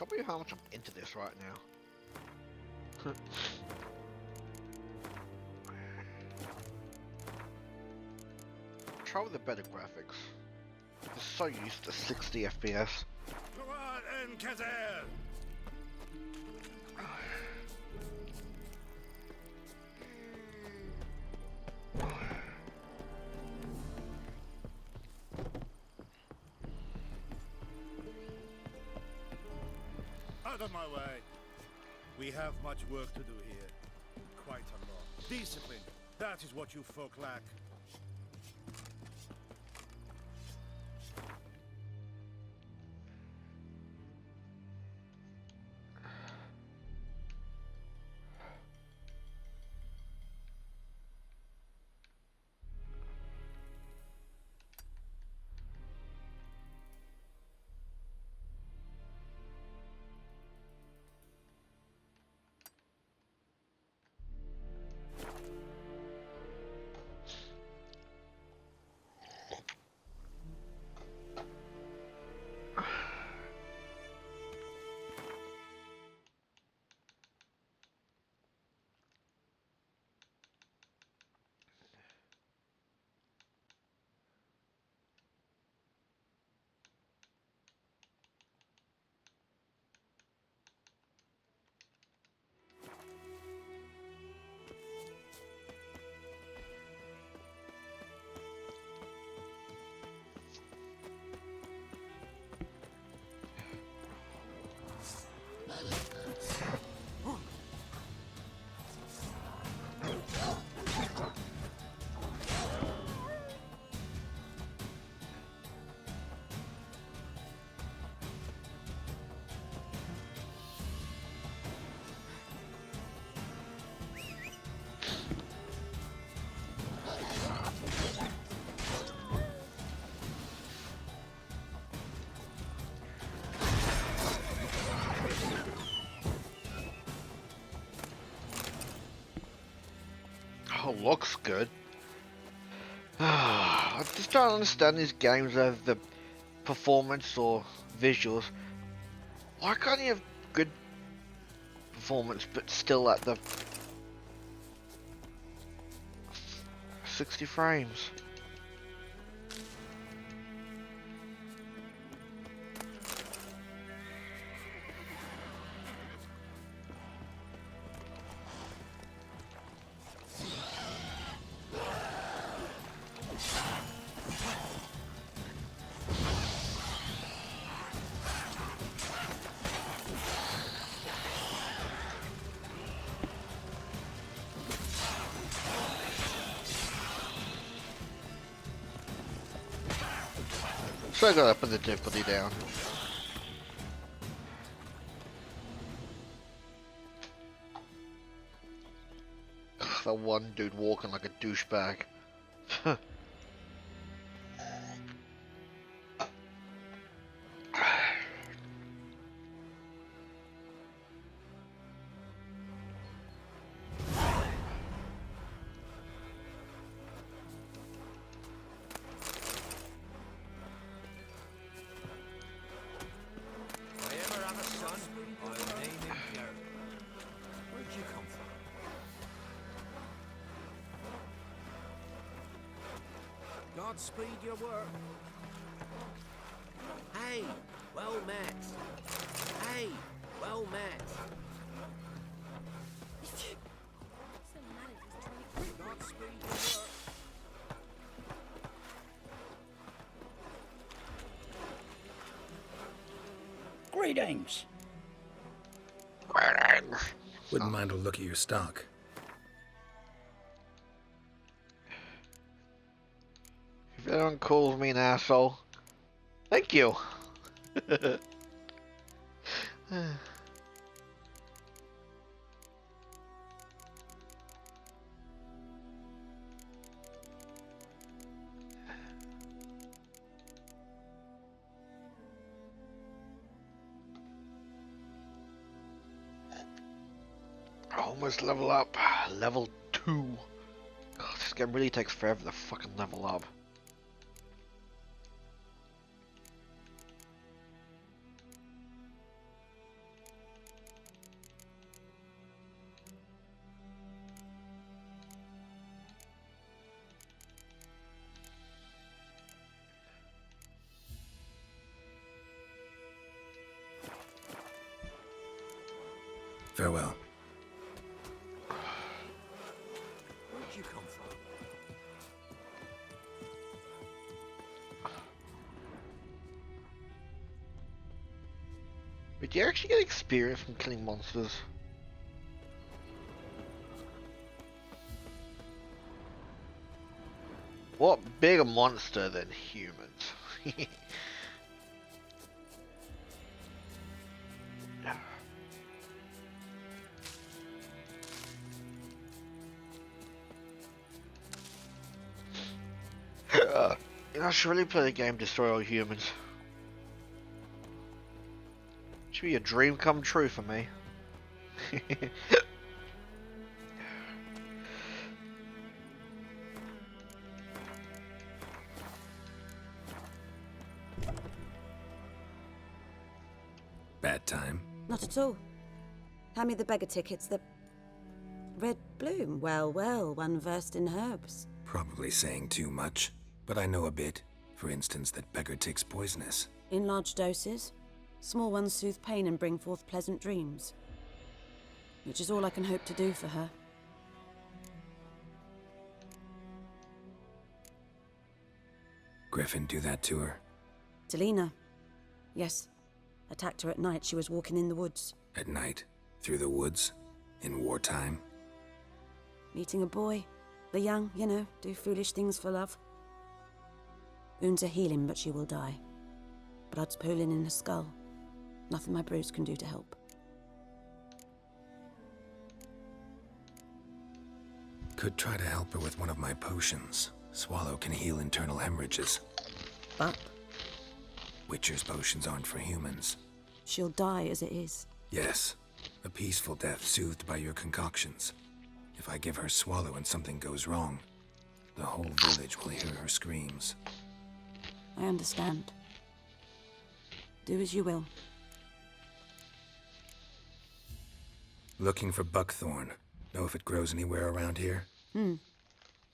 Can't believe how much I'm into this right now. Try with the better graphics. I'm so used to 60 FPS. and Kazer! Out of my way. We have much work to do here. Quite a lot. Discipline. That is what you folk lack. Oh, looks good. I just don't understand these games of the performance or visuals. Why can't you have good performance but still at the 60 frames? So I gotta put the difficulty down. That one dude walking like a douchebag. Godspeed your work. Hey, well met. Hey, well met. Godspeed your work. Greetings. Wouldn't mind a look at your stock. If anyone calls me an asshole, thank you. Almost level up. Level 2. God, this game really takes forever to fucking level up. Farewell. Where'd you come from? But do you actually get experience from killing monsters? What bigger monster than humans? I should really play the game Destroy All Humans. Should be a dream come true for me. Bad time. Not at all. Hand me the beggar tickets, the red bloom. Well, well, one versed in herbs. Probably saying too much, but I know a bit. For instance, that beggar tick's poisonous. In large doses. Small ones soothe pain and bring forth pleasant dreams. Which is all I can hope to do for her. Griffin do that to her? Delina. Yes. Attacked her at night. She was walking in the woods. At night? Through the woods? In wartime? Meeting a boy. The young, you know, do foolish things for love. Wounds are healing, but she will die. Blood's pooling in her skull. Nothing my brews can do to help. Could try to help her with one of my potions. Swallow can heal internal hemorrhages. But Witcher's potions aren't for humans. she'll die as it is. Yes. A peaceful death soothed by your concoctions. If I give her Swallow and something goes wrong, the whole village will hear her screams. I understand. Do as you will. Looking for buckthorn. Know if it grows anywhere around here?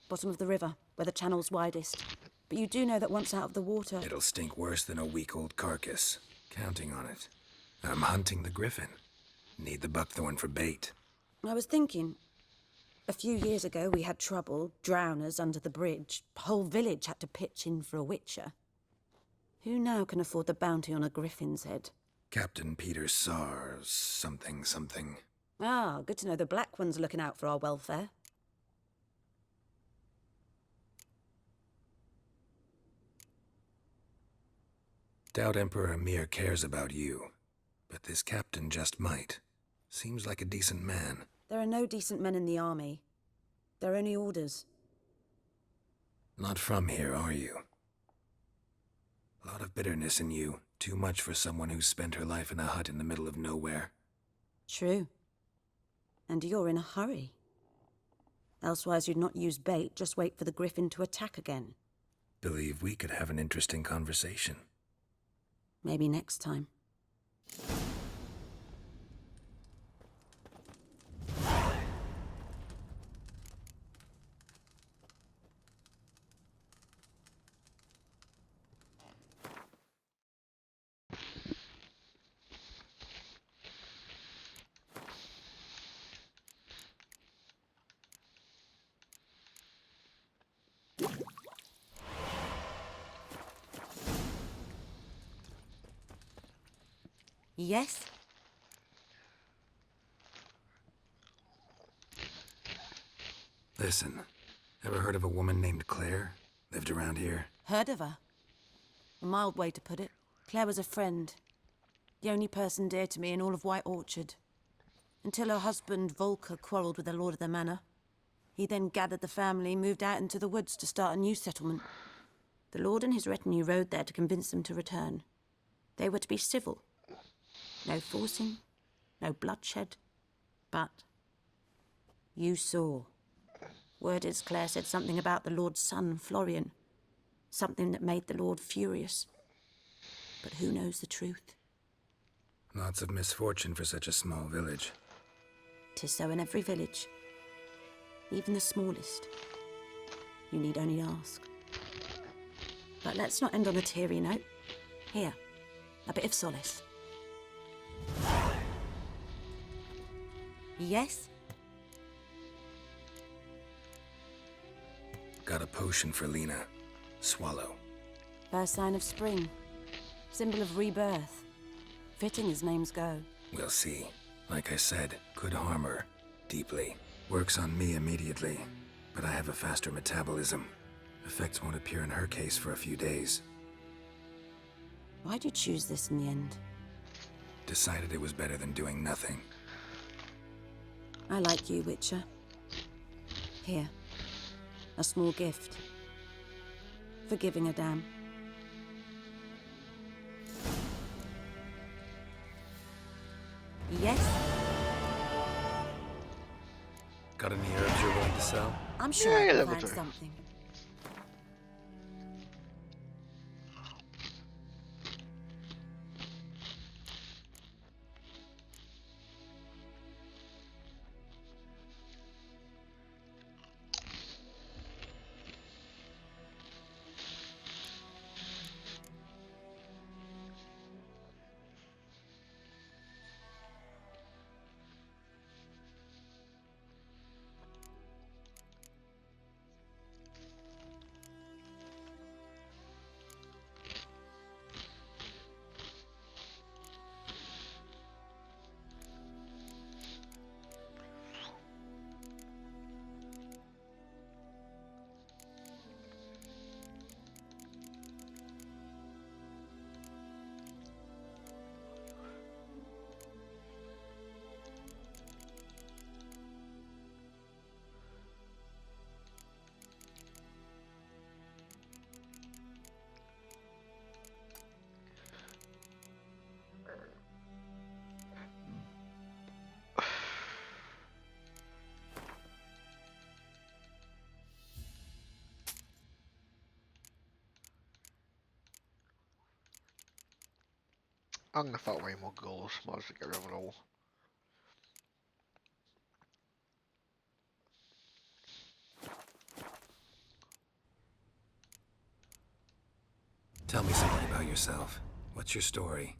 Bottom of the river, where the channel's widest. But you do know that once out of the water... It'll stink worse than a week-old carcass. Counting on it. I'm hunting the griffin. Need the buckthorn for bait. I was thinking... A few years ago, we had trouble, drowners under the bridge. Whole village had to pitch in for a witcher. Who now can afford the bounty on a griffin's head? Captain Peter Sars, something. Ah, good to know the Black One's looking out for our welfare. Doubt Emperor Emir cares about you. But this captain just might. Seems like a decent man. There are no decent men in the army. They're only orders. Not from here, are you? A lot of bitterness in you. Too much for someone who's spent her life in a hut in the middle of nowhere. True. And you're in a hurry. Elsewise you'd not use bait, just wait for the griffin to attack again. Believe we could have an interesting conversation. Maybe next time. Yes? Listen, ever heard of a woman named Claire? Lived around here? Heard of her? A mild way to put it. Claire was a friend. The only person dear to me in all of White Orchard. Until her husband, Volker, quarrelled with the lord of the manor. He then gathered the family, moved out into the woods to start a new settlement. The lord and his retinue rode there to convince them to return. They were to be civil. No forcing, no bloodshed. But you saw. Word is Claire said something about the lord's son, Florian. Something that made the lord furious. But who knows the truth? Lots of misfortune for such a small village. 'Tis so in every village. Even the smallest. You need only ask. But let's not end on a teary note. Here, a bit of solace. Yes? Got a potion for Lena. Swallow. First sign of spring. Symbol of rebirth. Fitting as names go. We'll see. Like I said, could harm her. Deeply. Works on me immediately. But I have a faster metabolism. Effects won't appear in her case for a few days. Why'd you choose this in the end? Decided it was better than doing nothing. I like you, Witcher. Here. A small gift. For giving a damn. Yes? Got any herbs you're willing to sell? I'm sure Yeah, I can level find 3. something. I'm gonna fight way more goals. Might as well get rid of it all. Tell me something about yourself. What's your story?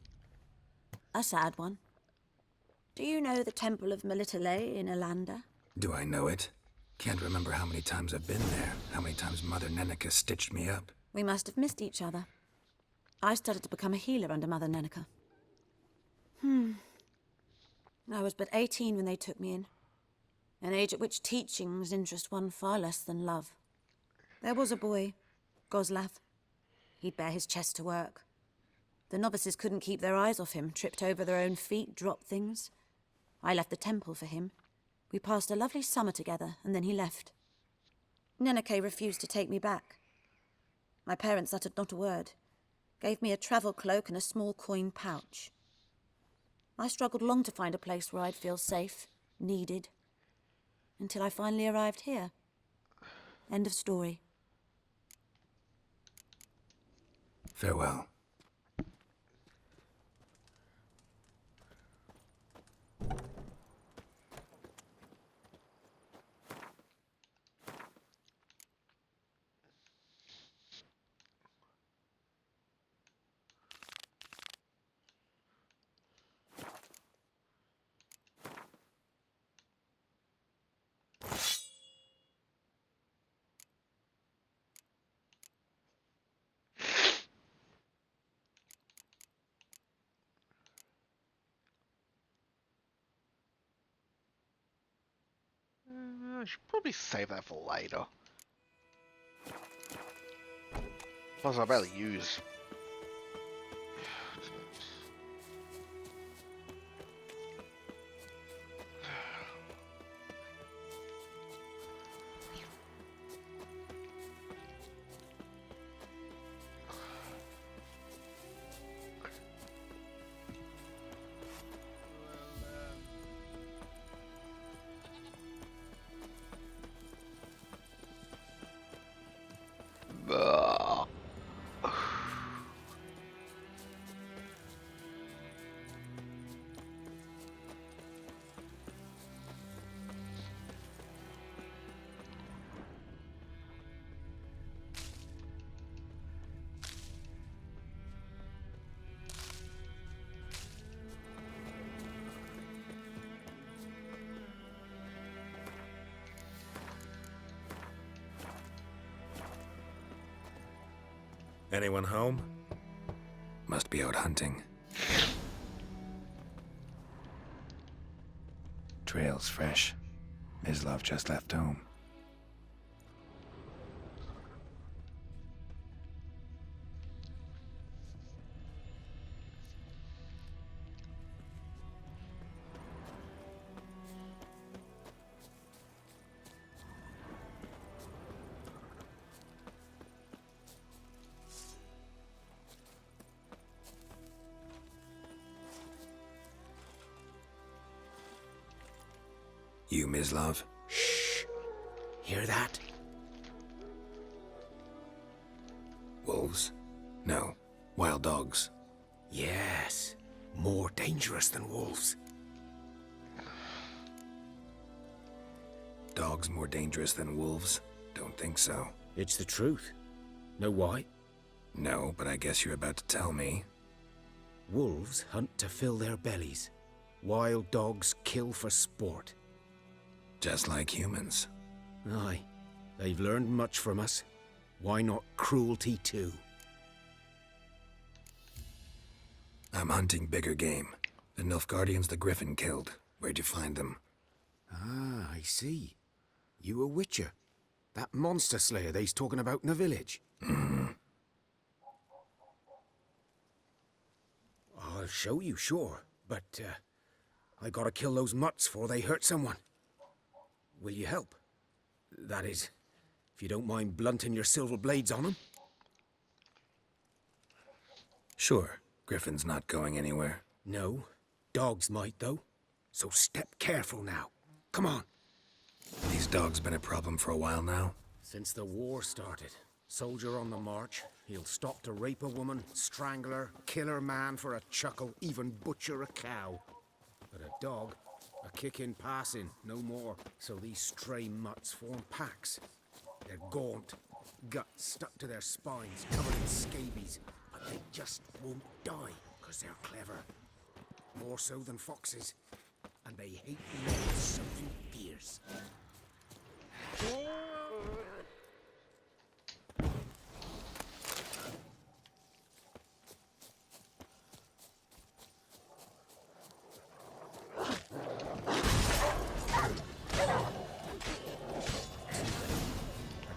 A sad one. Do you know the Temple of Melitele in Alanda? Do I know it? Can't remember how many times I've been there. How many times Mother Neneka stitched me up. We must have missed each other. I started to become a healer under Mother Neneka. I was but 18 when they took me in. An age at which teachings interest one far less than love. There was a boy, Goslav. He'd bare his chest to work. The novices couldn't keep their eyes off him, tripped over their own feet, dropped things. I left the temple for him. We passed a lovely summer together, and then he left. Neneke refused to take me back. My parents uttered not a word, gave me a travel cloak and a small coin pouch. I struggled long to find a place where I'd feel safe, needed, until I finally arrived here. End of story. Farewell. I should probably save that for later. Plus, I barely use. Anyone home? Must be out hunting. Trail's fresh. Mislav just left home. You, Mislav? Shh. Hear that? Wolves? No. Wild dogs. Yes. More dangerous than wolves. Dogs more dangerous than wolves? Don't think so. It's the truth. Know why? No, but I guess you're about to tell me. Wolves hunt to fill their bellies. Wild dogs kill for sport. Just like humans. Aye. They've learned much from us. Why not cruelty too? I'm hunting bigger game. The Nilfgaardians the Griffin killed. Where'd you find them? Ah, I see. You a witcher. That monster slayer they's talking about in the village. I'll show you, sure. But, I gotta kill those mutts before they hurt someone. Will you help? That is, if you don't mind blunting your silver blades on them. Sure. Griffin's not going anywhere. No. Dogs might, though. So step careful now. Come on. These dogs been a problem for a while now. Since the war started. Soldier on the march. He'll stop to rape a woman, strangle her, kill her man for a chuckle, even butcher a cow. But a dog, a kick in passing, no more. So these stray mutts form packs. They're gaunt, guts stuck to their spines, covered in scabies. But they just won't die, because they're clever. More so than foxes. And they hate men with something fierce.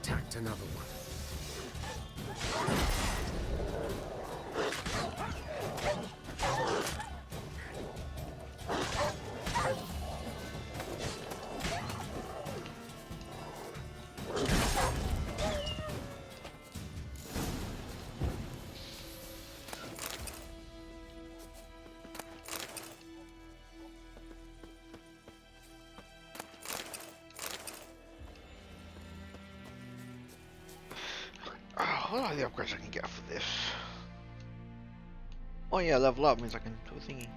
Attacked another one. What are the upgrades I can get for this? Oh yeah, level up means I can do a thingy.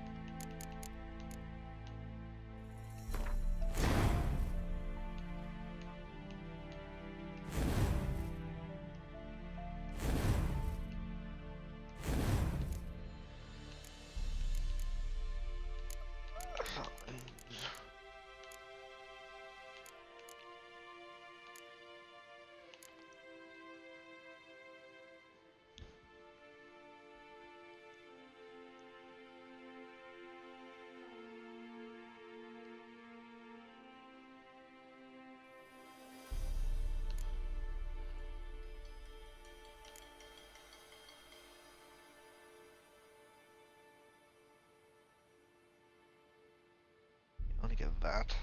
Only get that.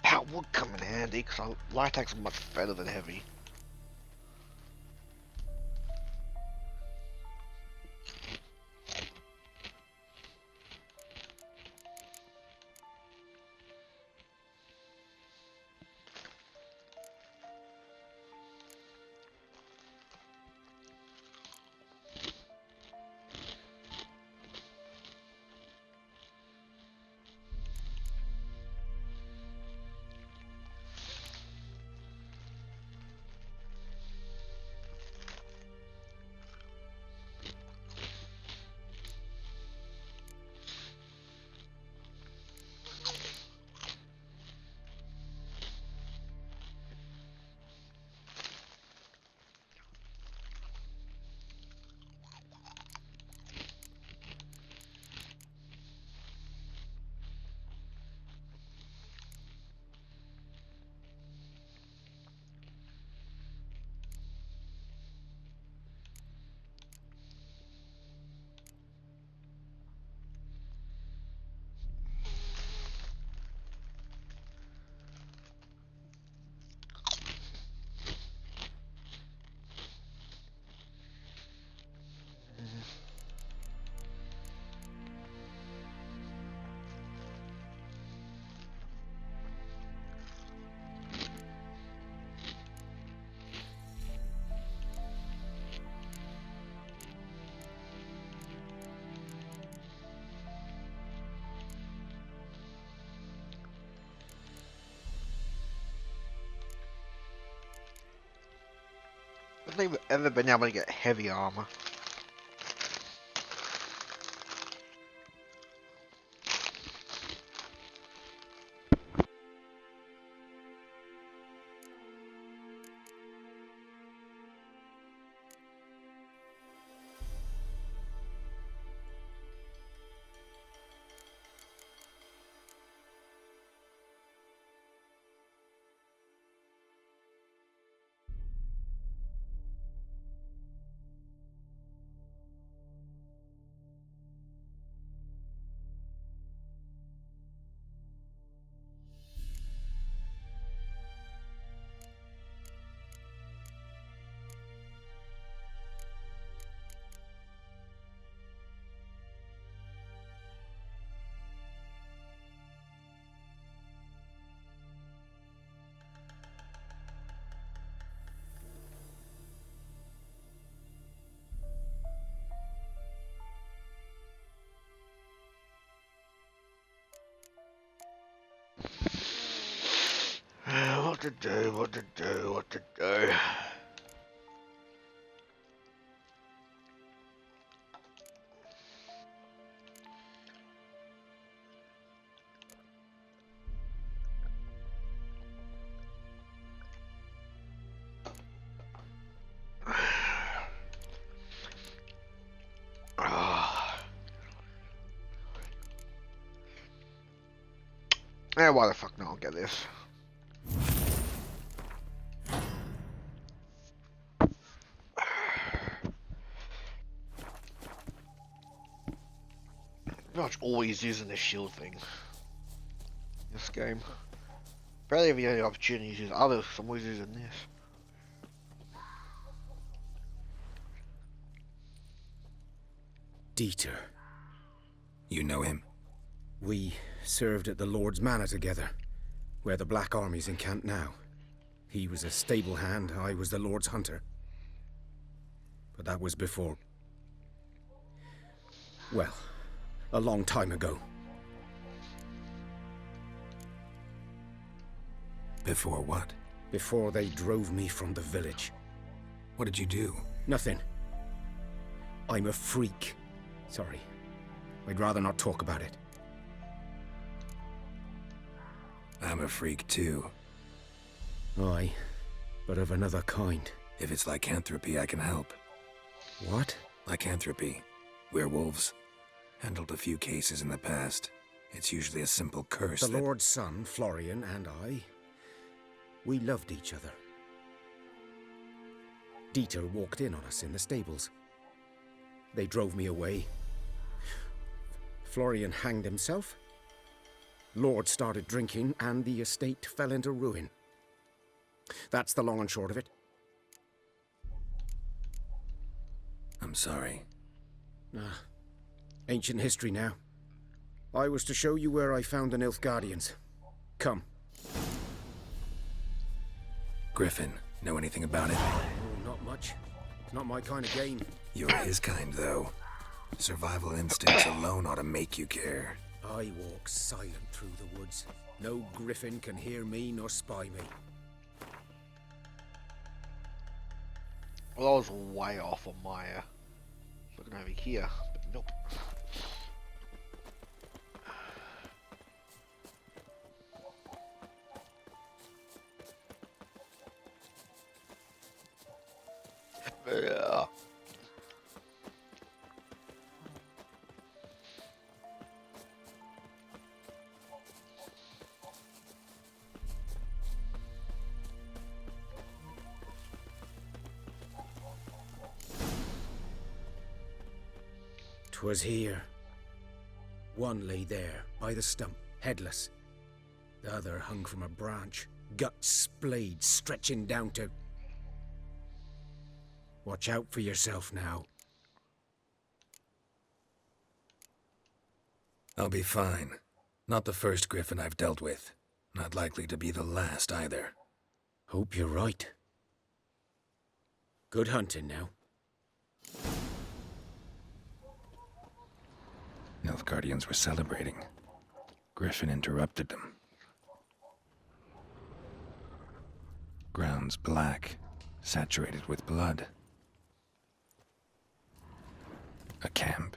That would come in handy because light attacks are much better than heavy. never ever been able to get heavy armor. What to do, what to do, what to do. Why the fuck not? I'll get this. Pretty much always using this shield thing. This game. Barely have any opportunities to use others, so I'm always using this. Dieter. You know him? We served at the Lord's Manor together, where the Black Army's encamped now. He was a stable hand, I was the Lord's hunter. But that was before... well, a long time ago. Before what? Before they drove me from the village. What did you do? Nothing. I'm a freak. Sorry. I'd rather not talk about it. I'm a freak too. Aye, but of another kind. If it's lycanthropy, I can help. What? Lycanthropy. Werewolves. Handled a few cases in the past. It's usually a simple curse The that... Lord's son, Florian, and I... we loved each other. Dieter walked in on us in the stables. They drove me away. Florian hanged himself. Lord started drinking, and the estate fell into ruin. That's the long and short of it. I'm sorry. Ancient history now. I was to show you where I found the Nilfgaardians. Come. Griffin, know anything about it? Oh, not much. It's not my kind of game. You're his kind, though. Survival instincts alone ought to make you care. I walk silent through the woods. No griffin can hear me nor spy me. Well, I was way off on my looking over here, but nope. Yeah. 'Twas here. One lay there, by the stump, headless. The other hung from a branch, guts splayed, stretching down to... Watch out for yourself now. I'll be fine. Not the first griffin I've dealt with. Not likely to be the last, either. Hope you're right. Good hunting now. Nilfgaardians were celebrating. Griffin interrupted them. Ground's black. saturated with blood. A camp.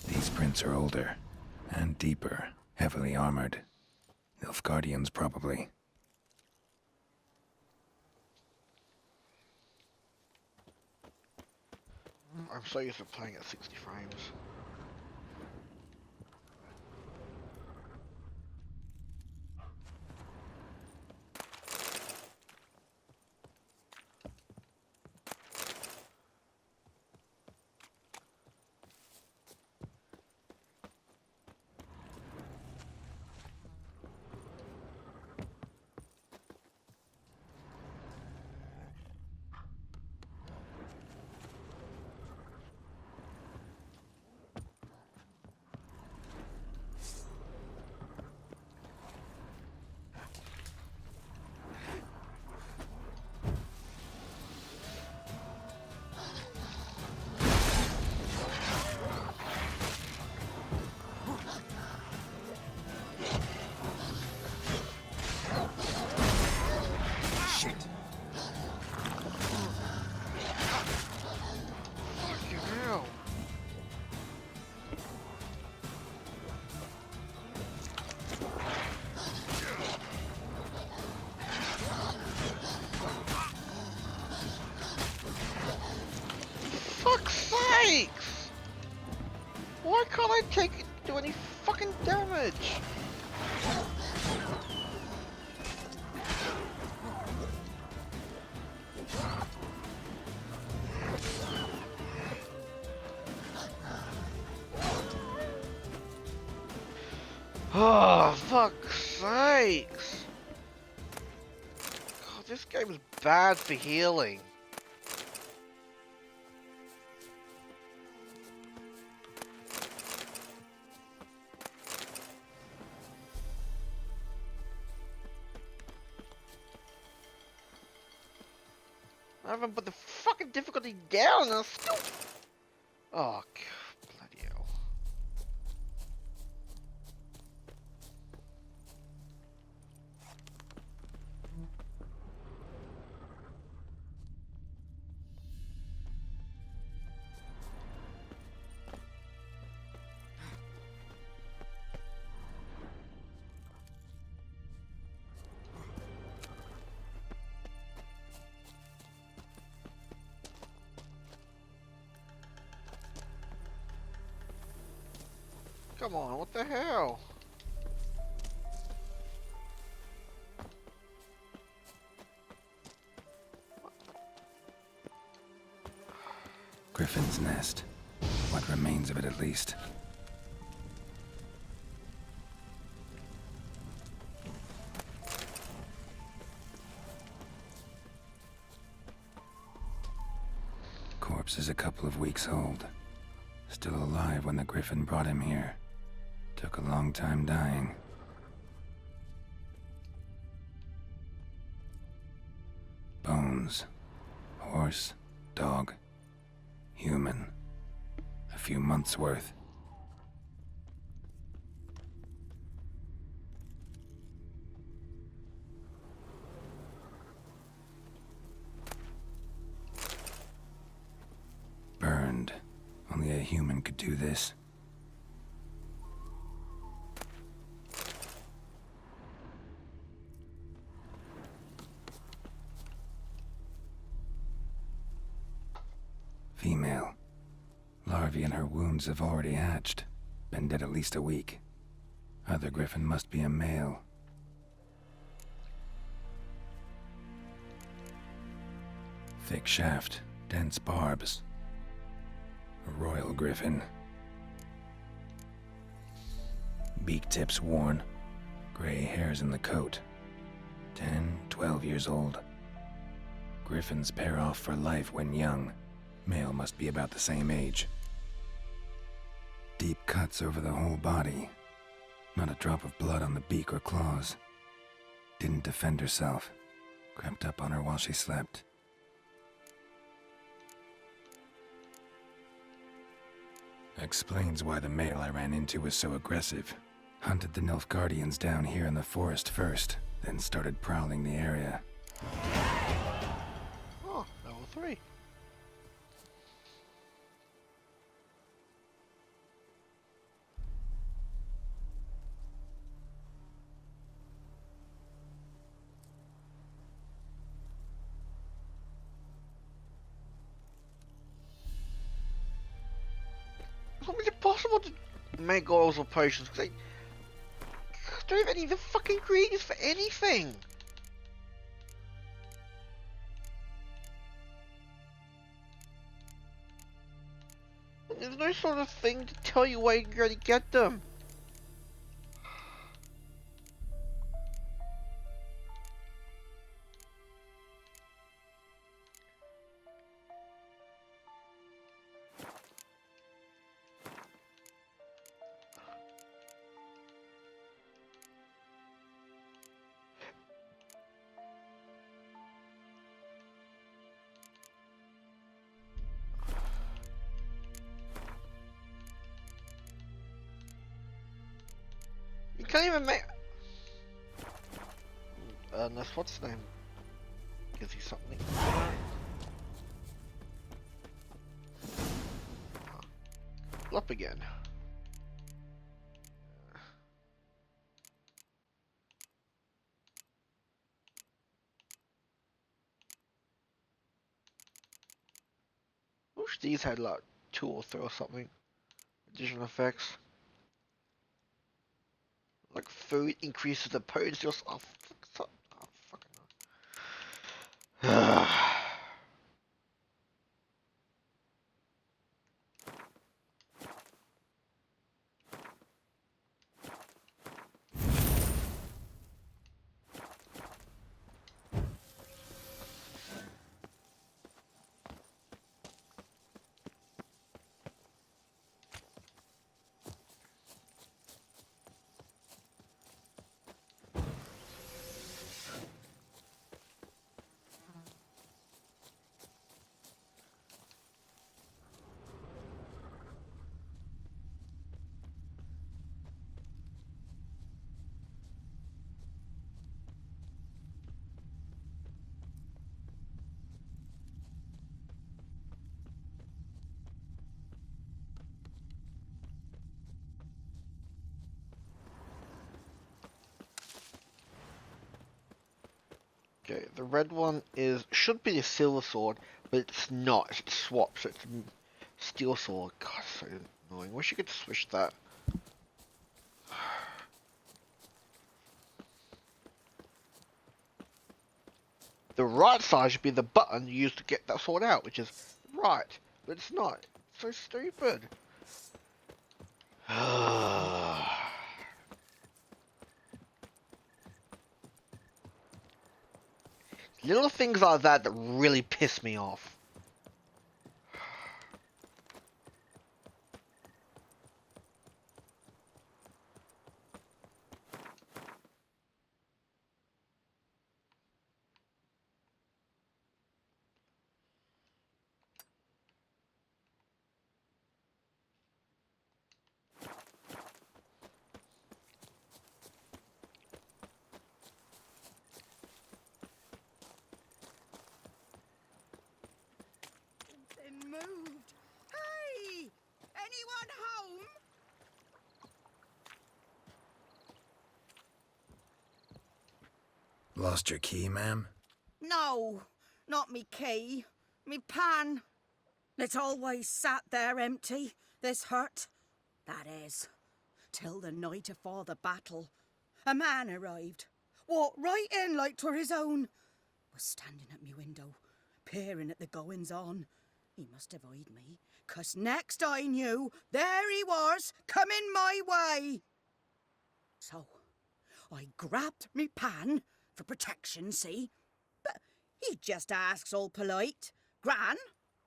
These prints are older and deeper, heavily armored. Nilfgaardians, probably. I'm so used to playing at 60 frames. Fuck's sakes! Why can't I do any fucking damage? Oh, fuck's sakes! God, this game is bad for healing. I haven't put the fucking difficulty down and I'm still... Oh, bloody hell. Come on, what the hell? Griffin's nest. What remains of it, at least. Corpse is a couple of weeks old. Still alive when the Griffin brought him here. Took a long time dying. Bones. Horse, dog, human. A few months' worth. Burned. Only a human could do this. Female. Larvae in her wounds have already hatched. Been dead at least a week. Other Griffin must be a male. Thick shaft, dense barbs. A royal Griffin. Beak tips worn. Gray hairs in the coat. 10, 12 years old. Griffins pair off for life when young. Male must be about the same age. Deep cuts over the whole body. Not a drop of blood on the beak or claws. Didn't defend herself. Crept up on her while she slept. Explains why the male I ran into was so aggressive. Hunted the Nilfgaardians down here in the forest first, then started prowling the area. Oh, level 3. It's impossible to make oils or potions because they don't have any of the fucking ingredients for anything. There's no sort of thing to tell you where you're going to get them. You can't even make... Unless, what's the name? Gives you something. Up again. Wish these had like 2 or 3 or something. Additional effects. Like food increases the potency or oh, fucking hell. Okay, the red one should be a silver sword, but it's not. It's swapped, so it's a steel sword. God, so annoying. Wish you could switch that. The right side should be the button you use to get that sword out, which is right, but it's not. It's so stupid. Little things like that that really piss me off. Moved. Hey! Anyone home? Lost your key, ma'am? No, not me key. Me pan. It's always sat there empty, this hut. That is, till the night afore the battle. A man arrived, walked right in like 'twere his own. Was standing at me window, peering at the goings-on. He must have eyed me, 'cause next I knew, there he was, coming my way. So, I grabbed me pan, for protection, see? But he just asks all polite, Gran,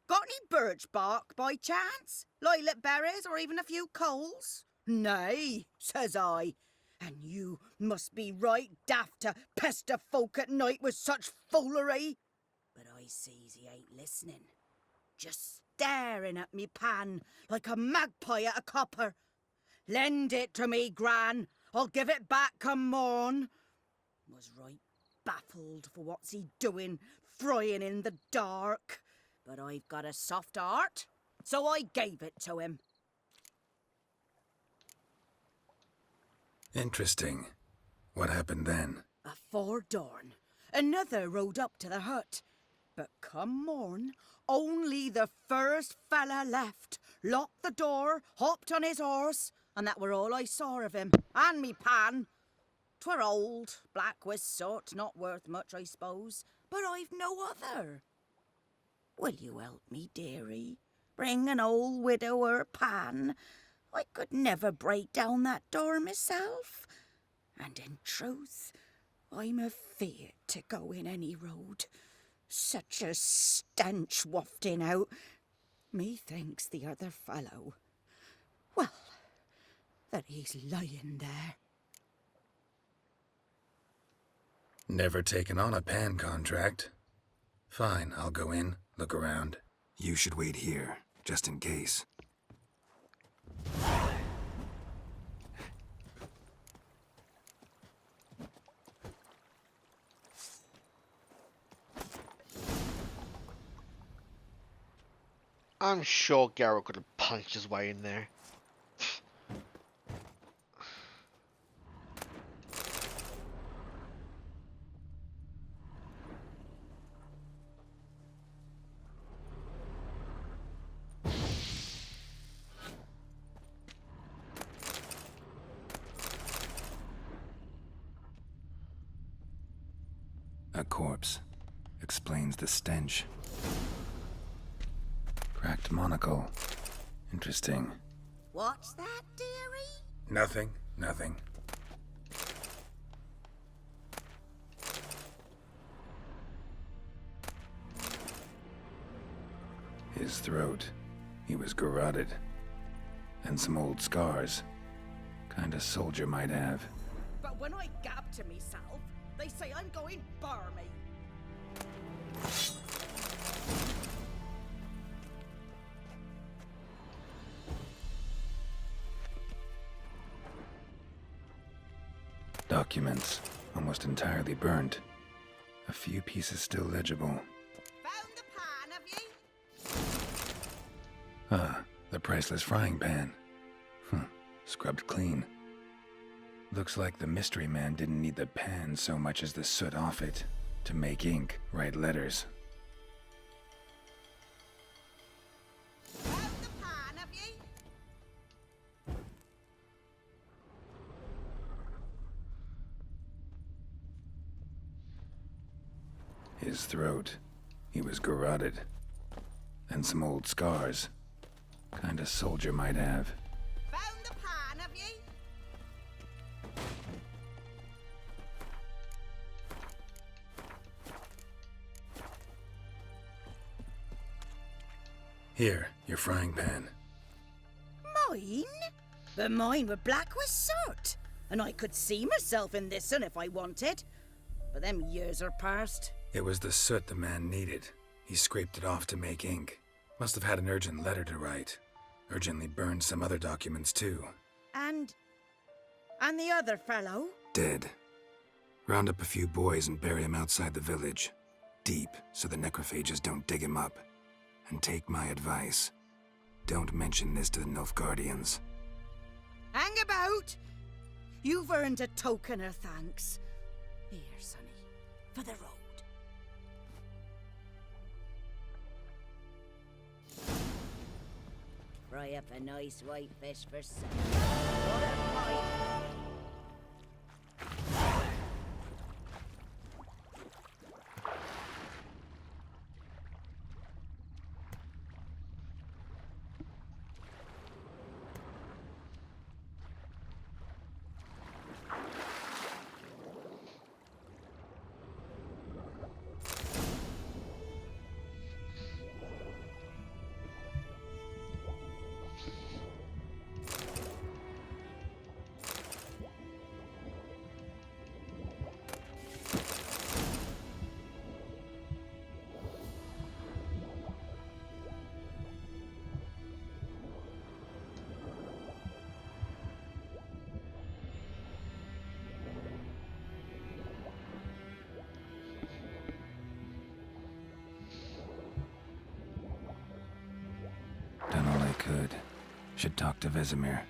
got any birch bark by chance? Lilac berries or even a few coals? Nay, says I, and you must be right daft to pester folk at night with such foolery. But I sees he ain't listening. just staring at me pan like a magpie at a copper. Lend it to me, Gran. I'll give it back come morn. Was right baffled for what's he doing, frying in the dark. But I've got a soft heart, so I gave it to him. Interesting. What happened then? Afore dawn, another rode up to the hut. But come morn, only the first fella left, locked the door, hopped on his horse, and that were all I saw of him, and me pan. 'Twere old, black with soot, not worth much, I suppose, but I've no other. Will you help me, dearie? Bring an old widower pan. I could never break down that door myself. And in truth, I'm afeard to go in any road. Such a stench wafting out. Methinks the other fellow, well, that he's lying there. Never taken on a pan contract. Fine, I'll go in, look around. You should wait here, just in case. I'm sure Garrett could have punched his way in there. A corpse. Explains the stench. Cracked monocle. Interesting. What's that, dearie? Nothing. His throat. He was garroted. And some old scars. Kinda soldier might have. But when I gab to myself, they say I'm going barmy. Documents. Almost entirely burnt. A few pieces still legible. Found the pan, have you? Ah, the priceless frying pan. Scrubbed clean. Looks like the mystery man didn't need the pan so much as the soot off it. To make ink, write letters. Found the pan, have you? His throat. He was garroted. And some old scars. Kinda soldier might have. Found the pan, have you? Here, your frying pan. Mine? But mine were black with soot. And I could see myself in this one if I wanted. But them years are past. It was the soot the man needed. He scraped it off to make ink. Must have had an urgent letter to write. Urgently burned some other documents too. And the other fellow? Dead. Round up a few boys and bury him outside the village. Deep, so the necrophages don't dig him up. And take my advice. Don't mention this to the Nilfgaardians. Hang about! You've earned a token of thanks. Here, sonny, for the road. Fry up a nice white fish for supper. What a pint. Good. Should talk to Vesemir.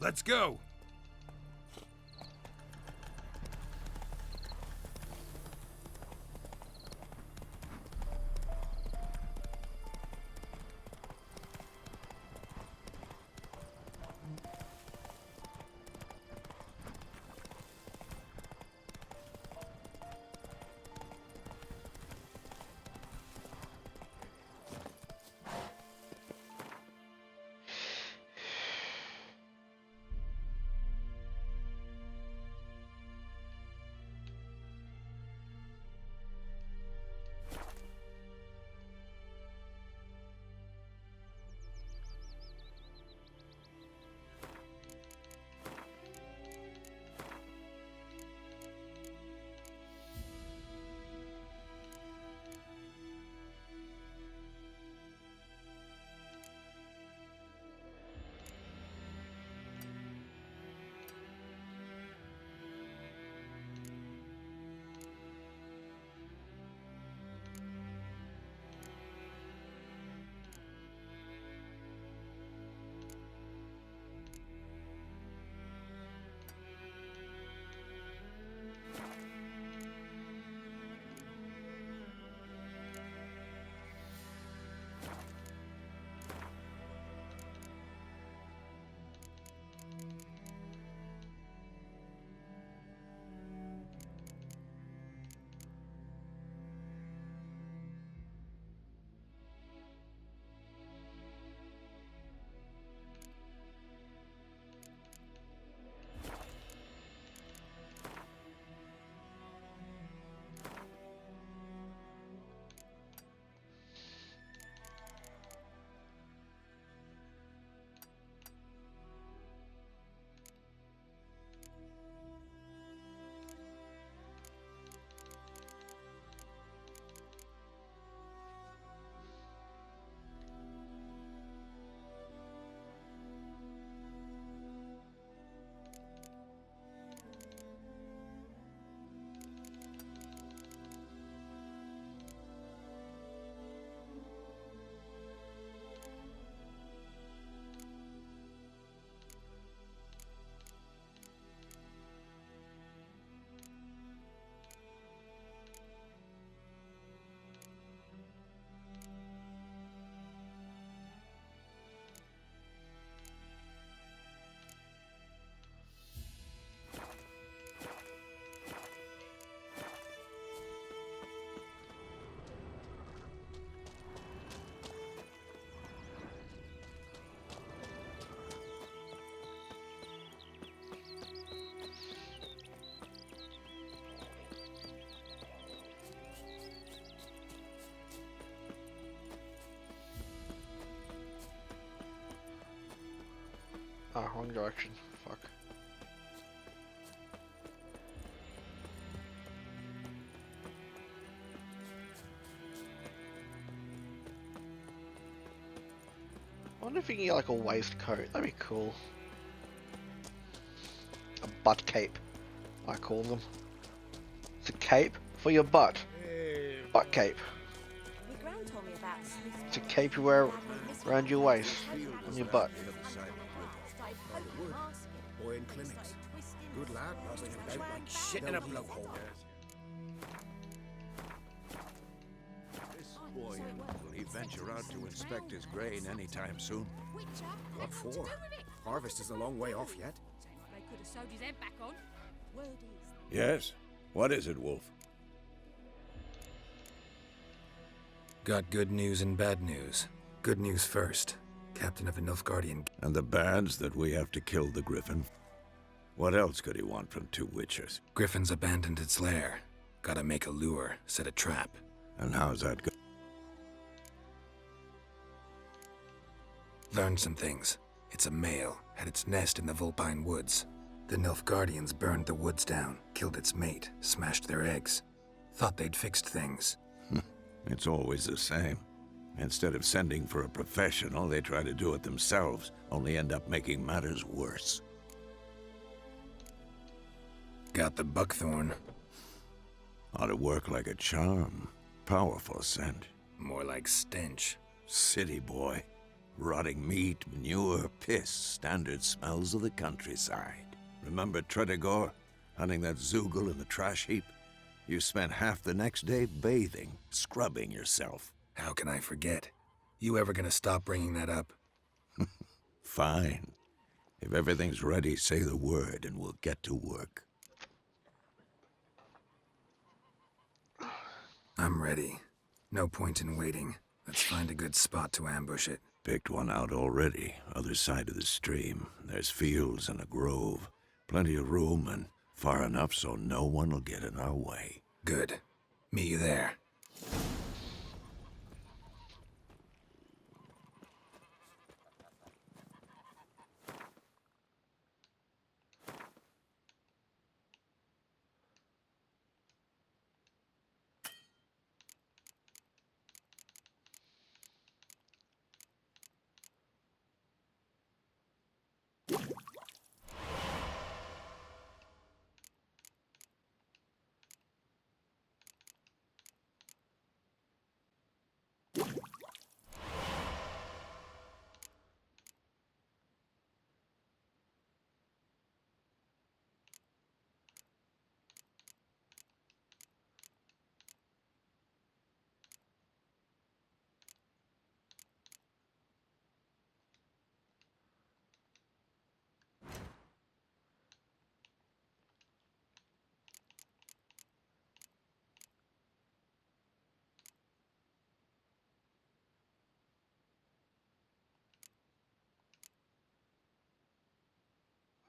Let's go! Ah, wrong direction. Fuck. I wonder if you can get like a waistcoat. That'd be cool. A butt cape, I call them. It's a cape for your butt. Butt cape. My gran told me about Smith. It's a cape you wear around your waist, on your butt. Boy in clinics. Good lad, rubbing about like shit in a blowhole. This boy, will he venture out to inspect his grain anytime soon? What for? Harvest is a long way off yet. They could have sewed his head back on. Word is. Yes? What is it, Wolf? Got good news and bad news. Good news first. Captain of a Nilfgaardian. And the bad's that we have to kill the Griffin. What else could he want from two witchers? Griffin's abandoned its lair. Gotta make a lure, set a trap. And how's that go? Learned some things. It's a male, had its nest in the Vulpine Woods. The Nilfgaardians burned the woods down, killed its mate, smashed their eggs. Thought they'd fixed things. It's always the same. Instead of sending for a professional, they try to do it themselves, only end up making matters worse. Got the buckthorn. Ought to work like a charm. Powerful scent. More like stench. City boy. Rotting meat, manure, piss, standard smells of the countryside. Remember Tredegor? Hunting that Zoogle in the trash heap? You spent half the next day bathing, scrubbing yourself. How can I forget? You ever gonna stop bringing that up? Fine. If everything's ready, say the word and we'll get to work. I'm ready. No point in waiting. Let's find a good spot to ambush it. Picked one out already, other side of the stream. There's fields and a grove. Plenty of room and far enough so no one will get in our way. Good. Meet you there.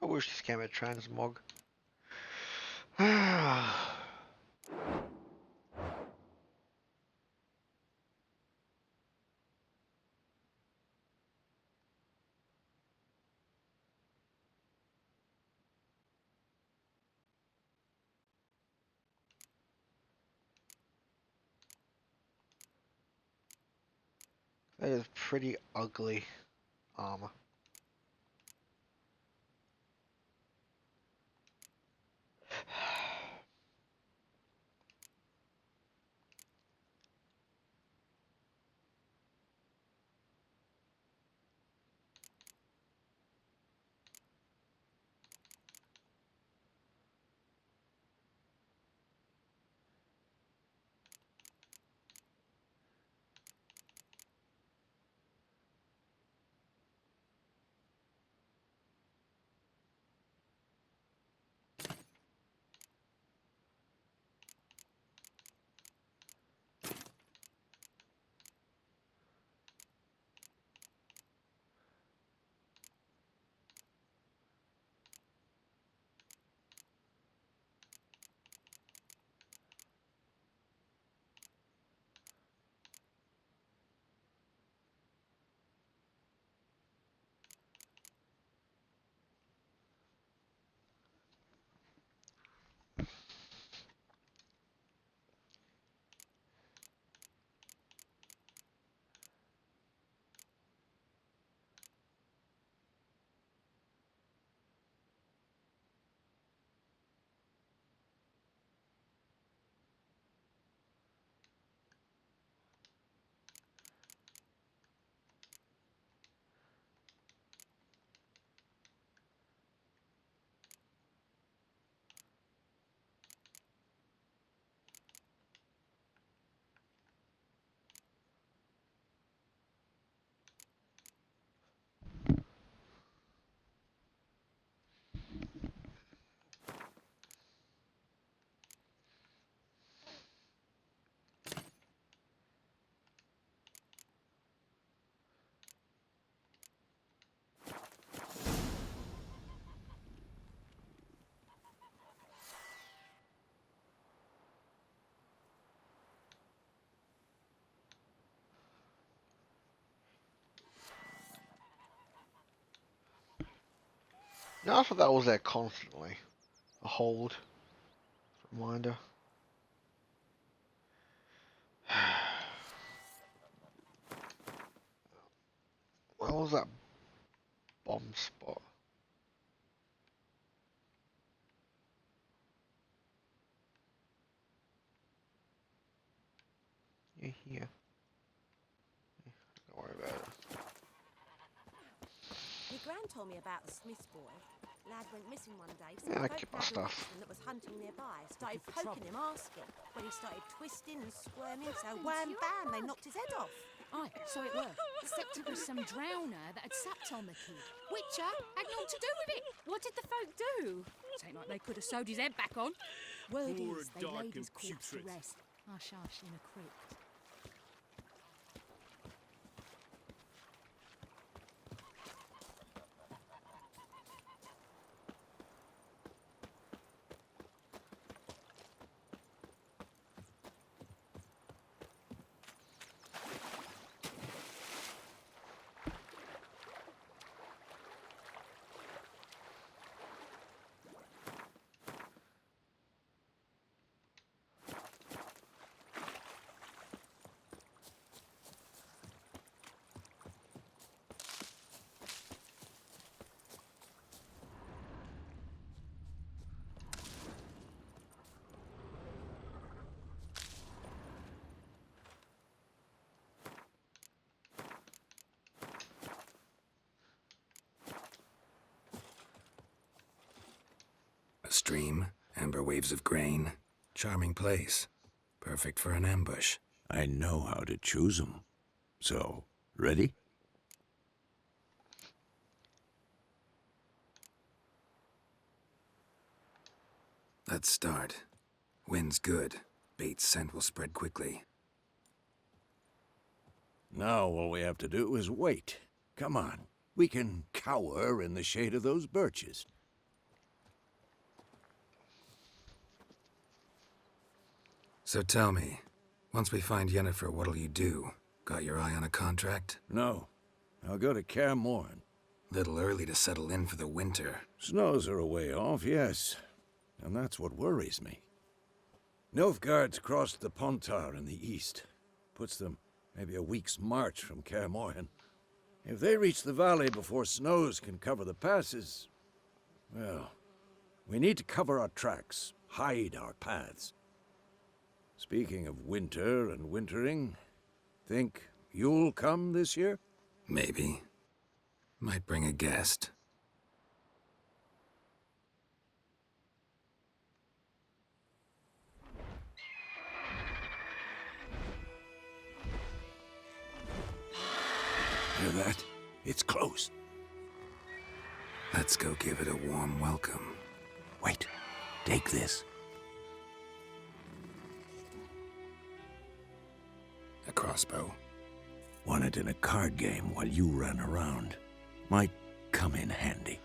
I wish this came with transmog. That is pretty ugly armor. No, I thought that was there constantly. A hold. Reminder. Where was that bomb spot? You're here. Don't worry about it. Your gran told me about the Smiths boy. Lad went missing one day, so Yeah, the I keep my folk gathered stuff. that was hunting nearby. Started poking him, asking. When he started twisting and squirming, so wham bam, they knocked his head off. Aye, so it were. Except it was some drowner that had sapped on the kid. Witcher had naught to do with it. What did the folk do? It ain't like they could have sewed his head back on. Word Poor is, they dark laid his and corpse to putrid. rest. Hush, hush, in a crypt. A stream, amber waves of grain. Charming place. Perfect for an ambush. I know how to choose 'em. So, ready? Let's start. Wind's good. Bait's scent will spread quickly. Now all we have to do is wait. Come on. We can cower in the shade of those birches. So tell me, once we find Yennefer, what'll you do? Got your eye on a contract? No. I'll go to Kaer Morhen. Little early to settle in for the winter. Snows are a way off, yes. And that's what worries me. Nilfgaard's crossed the Pontar in the east. Puts them maybe a week's march from Kaer Morhen. If they reach the valley before snows can cover the passes, well, we need to cover our tracks, hide our paths. Speaking of winter and wintering, think you'll come this year? Maybe. Might bring a guest. Hear that? It's close. Let's go give it a warm welcome. Wait. Take this. A crossbow. Won it in a card game while you ran around. Might come in handy.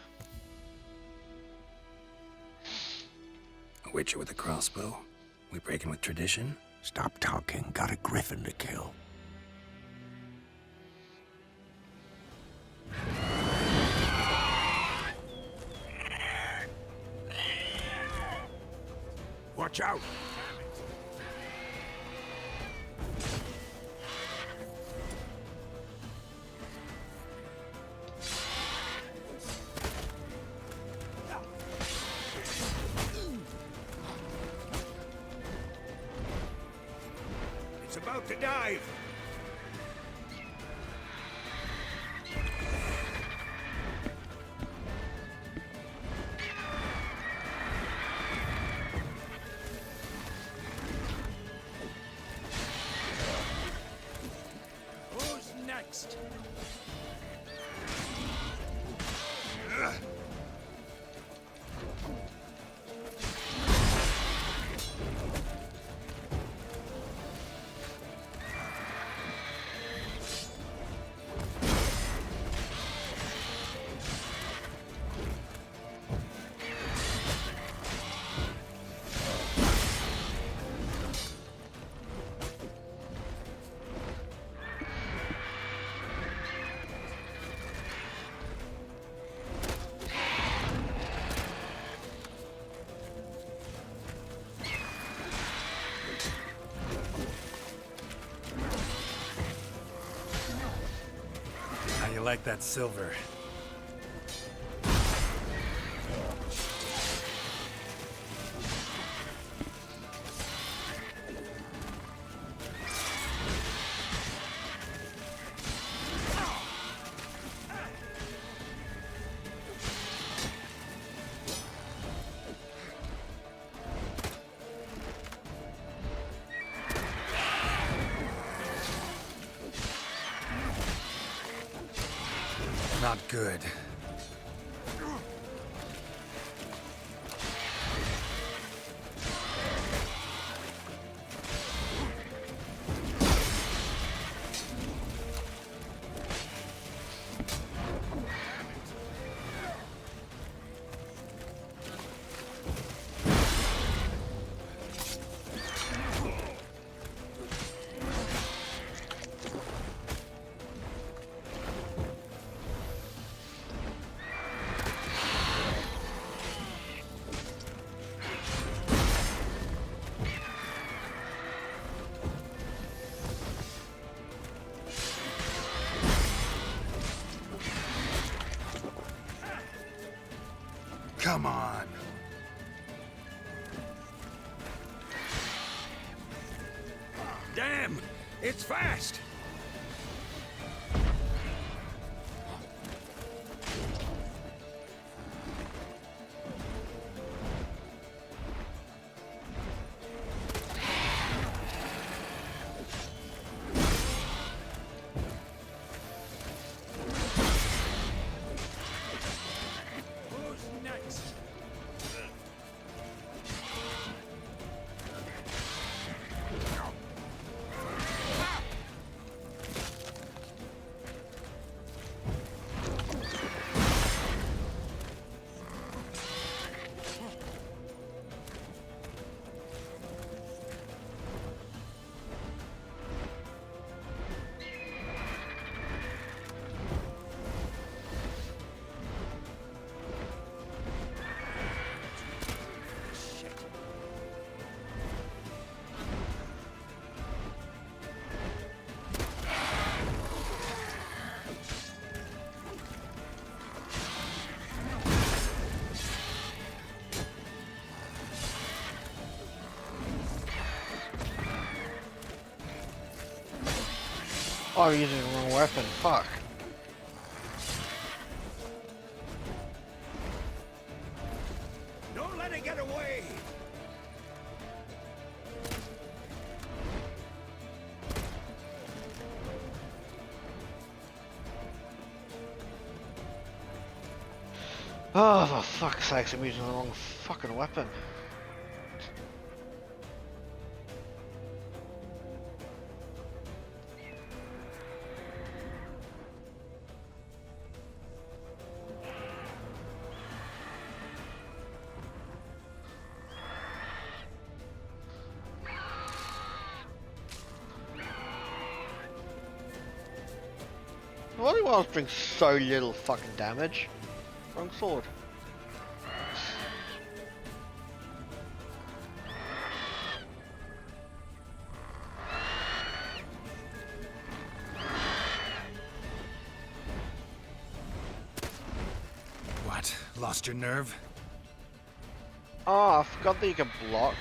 A witcher with a crossbow? We breaking with tradition? Stop talking. Got a griffin to kill. Watch out! It's about to dive! Who's next? like that silver. Not good. Come on. Damn! It's fast! Oh, I'm using the wrong weapon. Fuck. Don't let it get away! Oh, for fuck's sake, I'm using the wrong fucking weapon. Why do Wells bring so little fucking damage? Wrong sword. What? Lost your nerve? Oh, I forgot that you can block.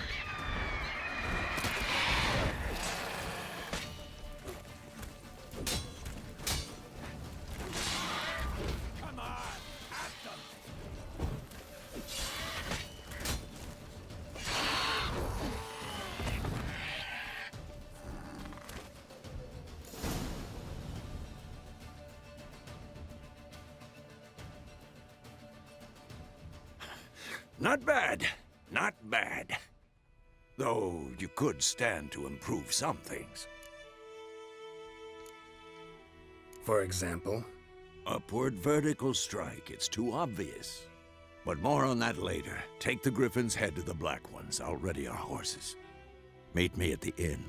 Not bad. Not bad. Though you could stand to improve some things. For example? Upward vertical strike. It's too obvious. But more on that later. Take the Griffin's head to the Black Ones. I'll ready our horses. Meet me at the inn.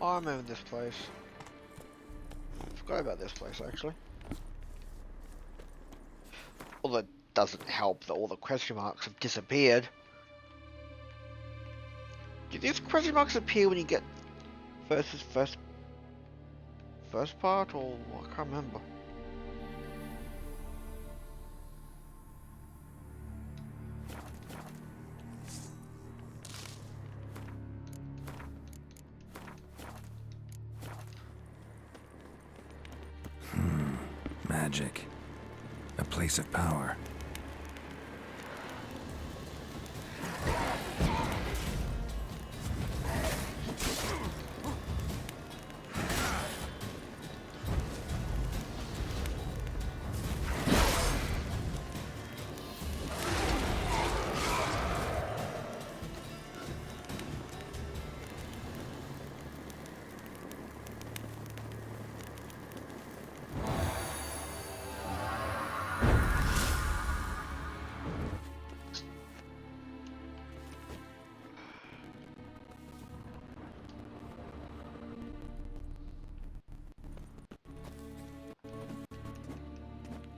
I remember this place. Forgot about this place actually. Although it doesn't help that all the question marks have disappeared. Do these question marks appear when you get first part, or I can't remember. Magic. A place of power.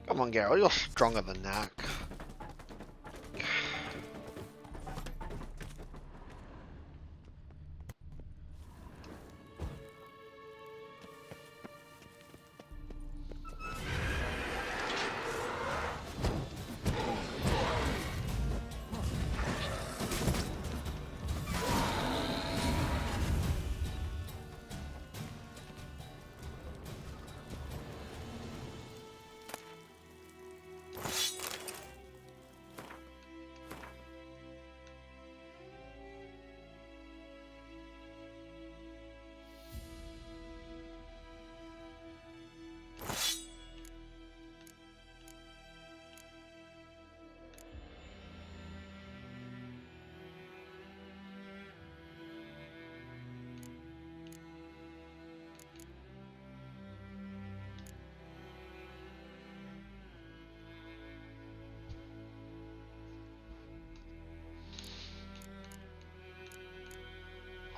Come on, Gary, you're stronger than that.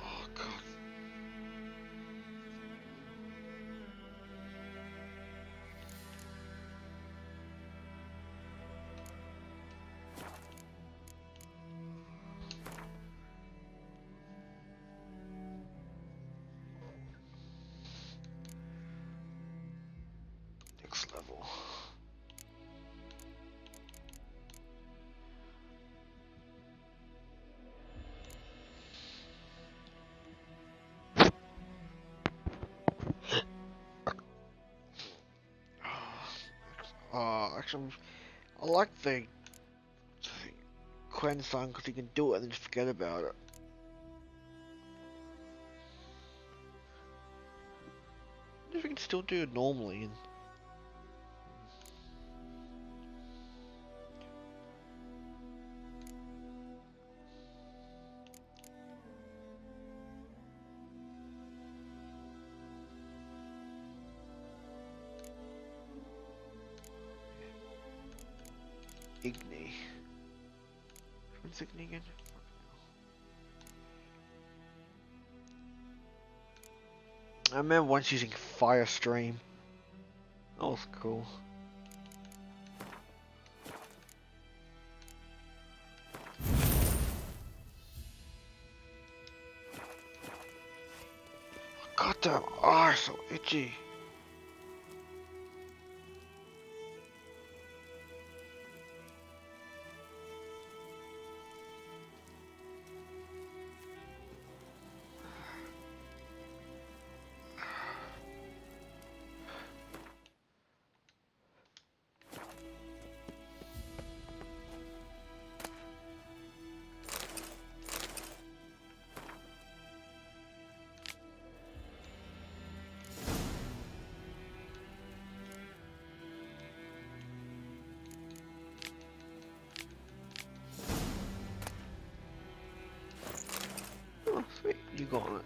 Oh god. Next level. Actually, I like the Quen song because you can do it and then just forget about it. I wonder if we can still do it normally. Igni. What's Igni again? I remember once using Firestream. That was cool. Goddamn eyes so itchy. Oh, sweet, you got it.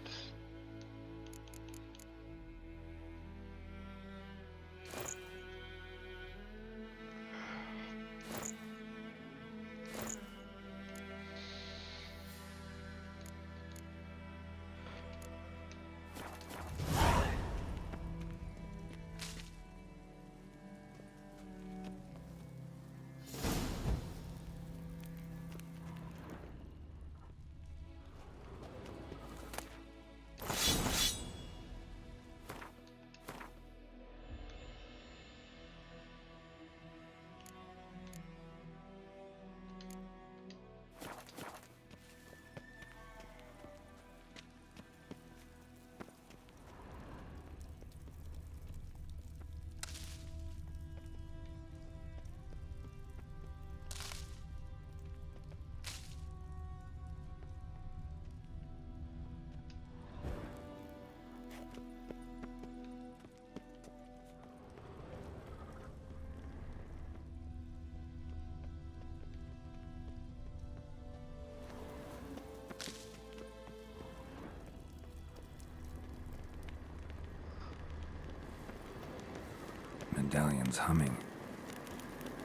medallion's humming.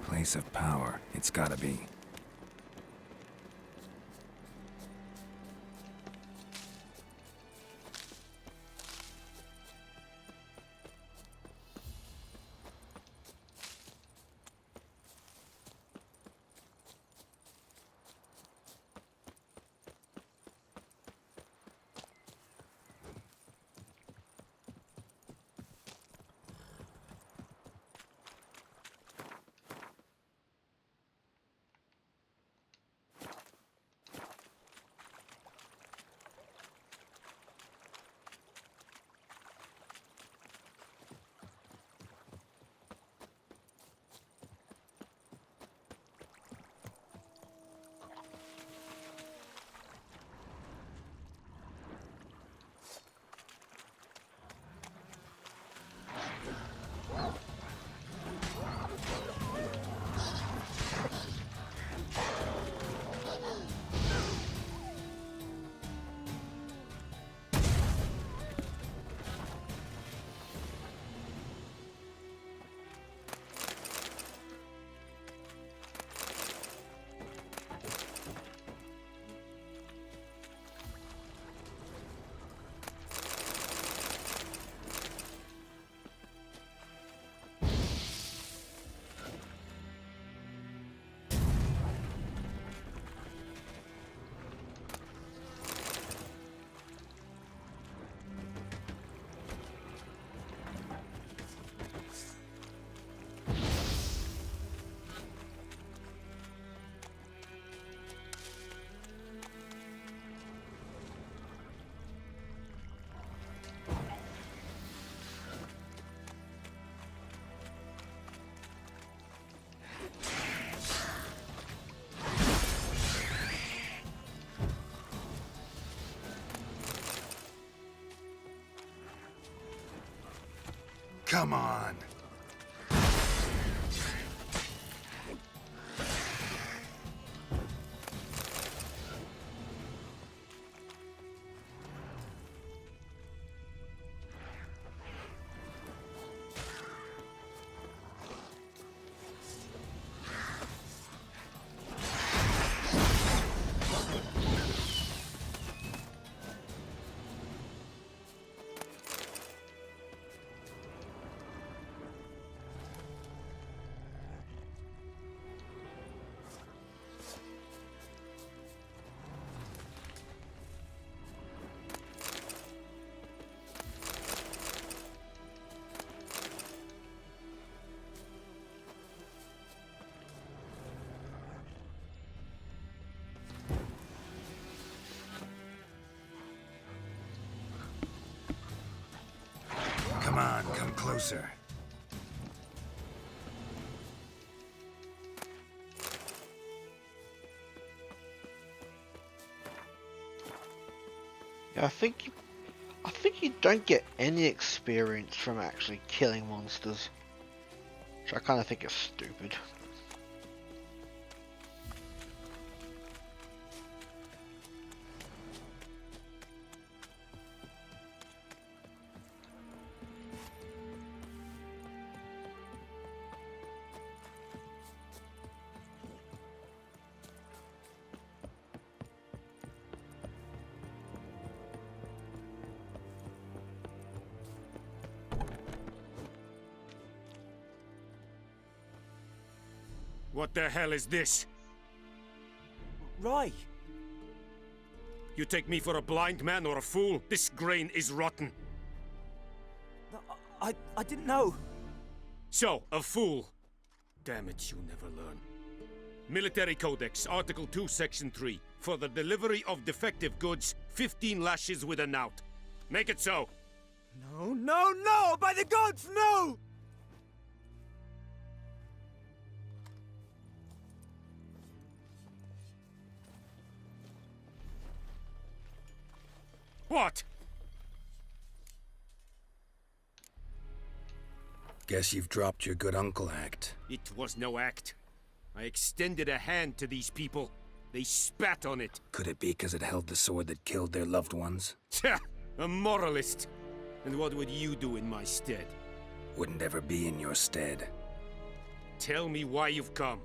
Place of power, it's gotta be. Come on. Come on, come closer. Yeah, I think you don't get any experience from actually killing monsters, which I kind of think is stupid. What the hell is this? Ray! You take me for a blind man or a fool? This grain is rotten. I didn't know. So, a fool. Damn it, you never learn. Military Codex, Article 2, Section 3. For the delivery of defective goods, 15 lashes with a knout. Make it so. No, no, no! By the gods, no! What? Guess you've dropped your good uncle act. It was no act. I extended a hand to these people. They spat on it. Could it be because it held the sword that killed their loved ones? Tja, a moralist. And what would you do in my stead? wouldn't ever be in your stead. Tell me why you've come.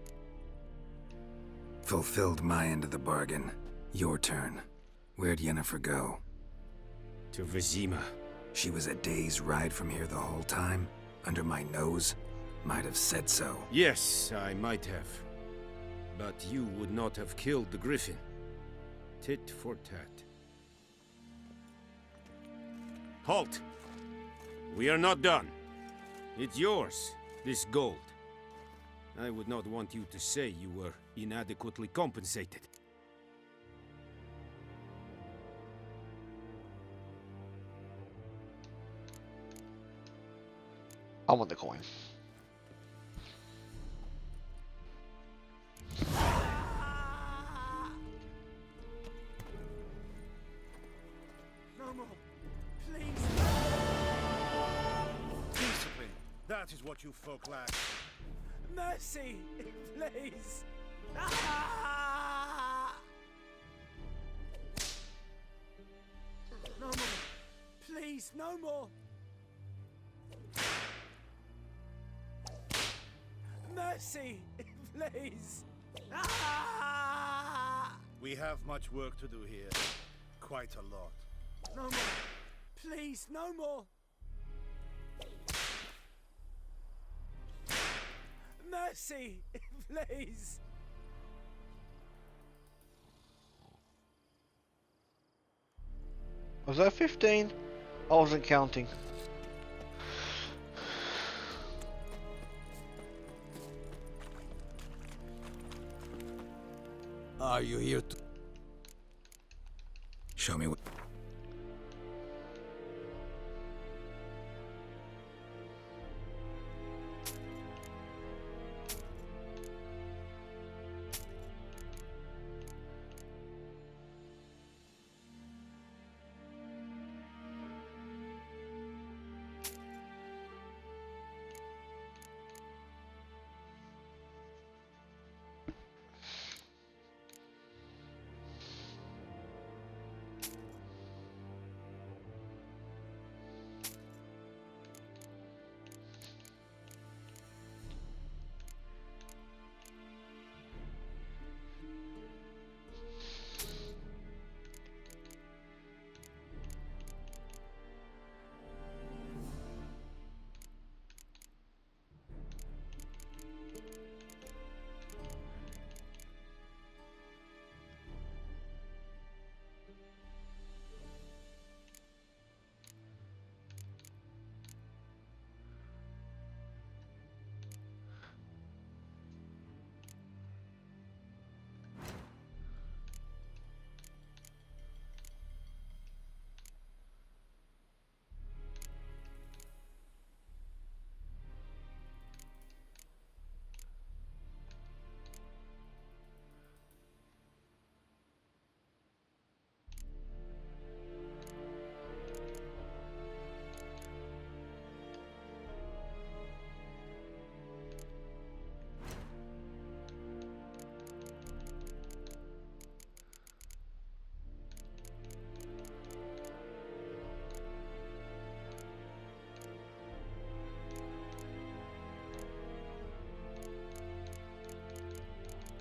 Fulfilled my end of the bargain. Your turn. Where'd Yennefer go? To Vizima. She was a day's ride from here the whole time? Under my nose? Might have said so. Yes, I might have. But you would not have killed the griffin. Tit for tat. Halt! We are not done. It's yours, this gold. I would not want you to say you were inadequately compensated. I want the coin. No more. Please. Discipline. That is what you folk lack. Mercy, please. Ah! No more. Please, no more. Mercy, please. Ah! We have much work to do here. Quite a lot. No more. Please, no more. Mercy, please. Was that 15? I wasn't counting. Are you here to... Show me what...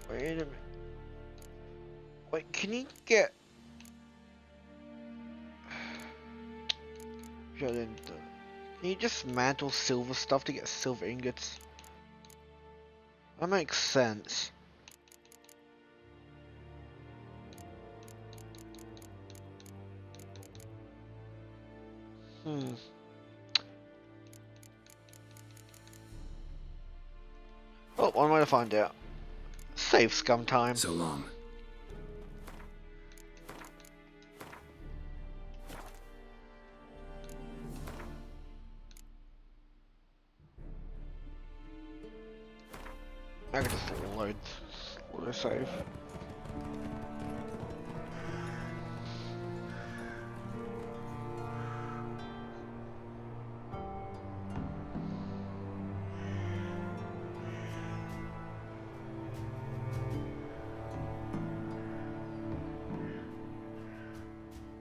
Wait a minute. Wait, can you get... Can you just mantle silver stuff to get silver ingots? That makes sense. Oh, one way to find out. Save scum time. So long. I can just load autosave.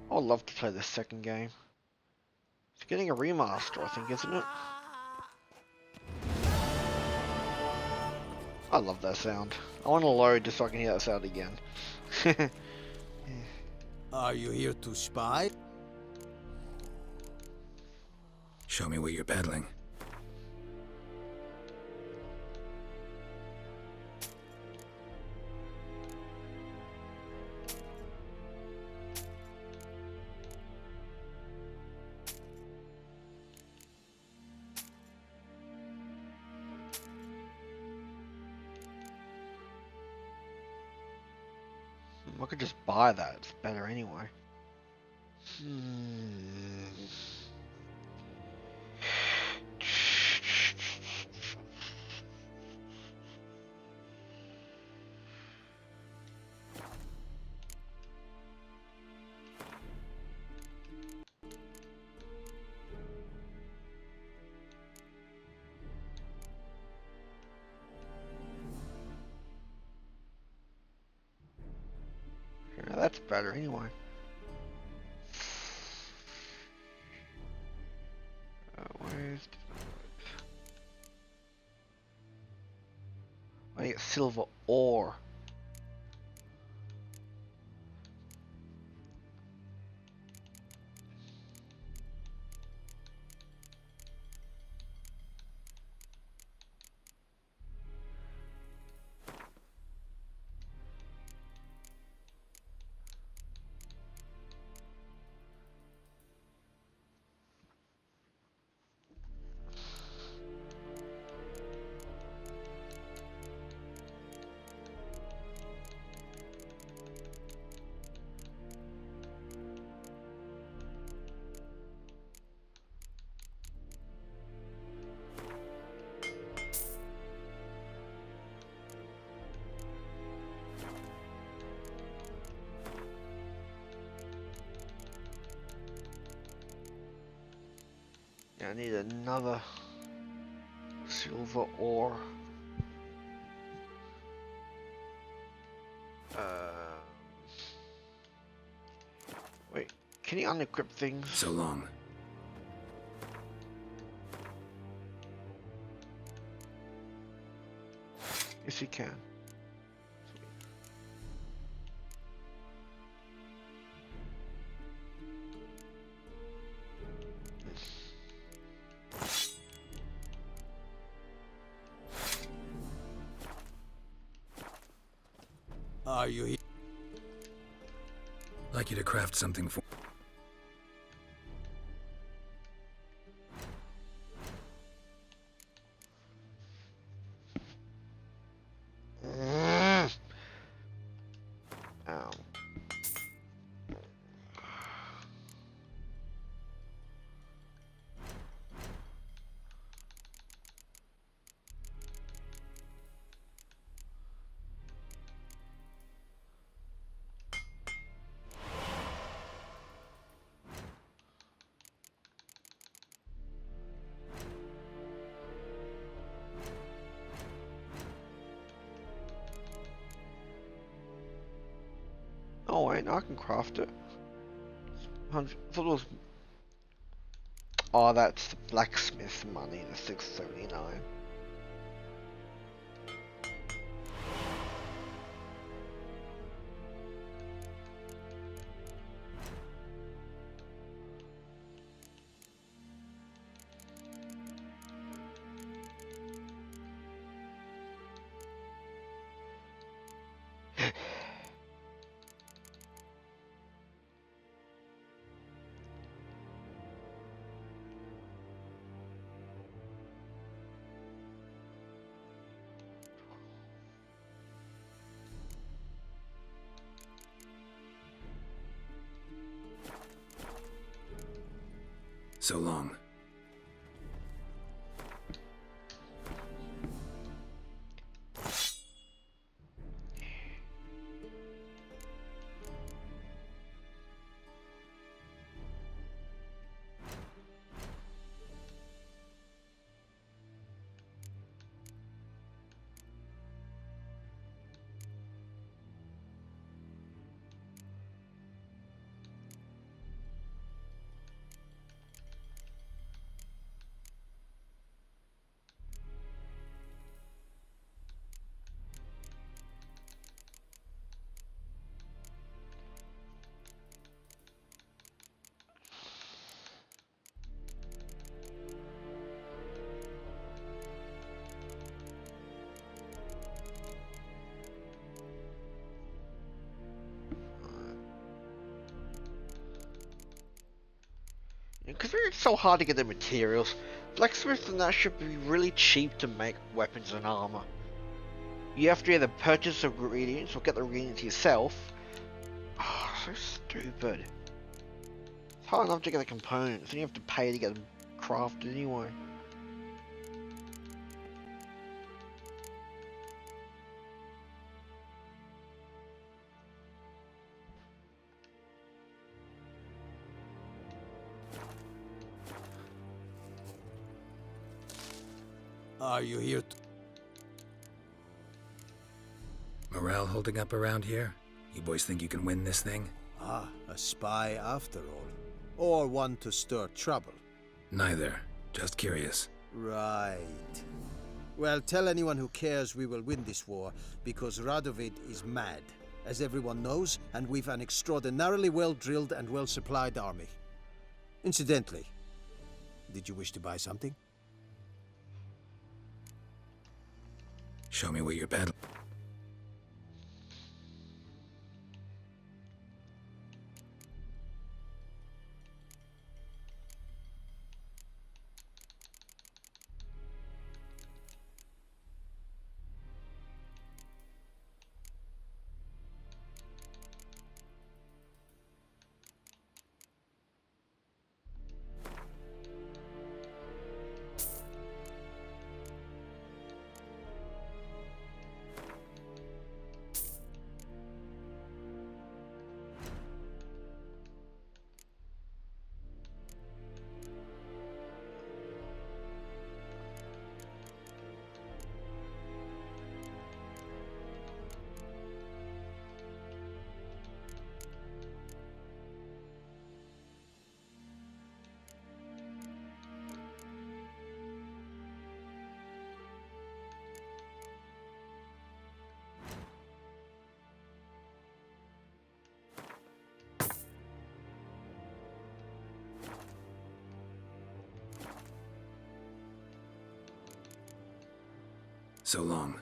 I'd love to play the second game. It's getting a remaster, I think, isn't it? I love that sound. I want to load just so I can hear that sound again. Are you here to spy? Show me what you're peddling. I could just buy that. It's better anyway. Hmm. Yeah, that's better anyway. Where's... I get silver ore. Yeah, I need another silver ore. Wait, can you unequip things? So long. Yes, you can. Are you here? Like you to craft something for... Ow. Oh wait, no, I can craft it. I thought it was... Oh, that's the blacksmith money, the 679. So long. Considering it's so hard to get the materials, blacksmiths and that should be really cheap to make weapons and armor. You have to either purchase ingredients or get the ingredients yourself. Oh, so stupid. It's hard enough to get the components, and you have to pay to get them crafted anyway. Are you here Morale holding up around here? You boys think you can win this thing? Ah, a spy after all. Or one to stir trouble. Neither. Just curious. Right. Well, tell anyone who cares we will win this war, because Radovid is mad, as everyone knows, and we've an extraordinarily well-drilled and well-supplied army. Incidentally, did you wish to buy something? Show me what you're peddling. So long.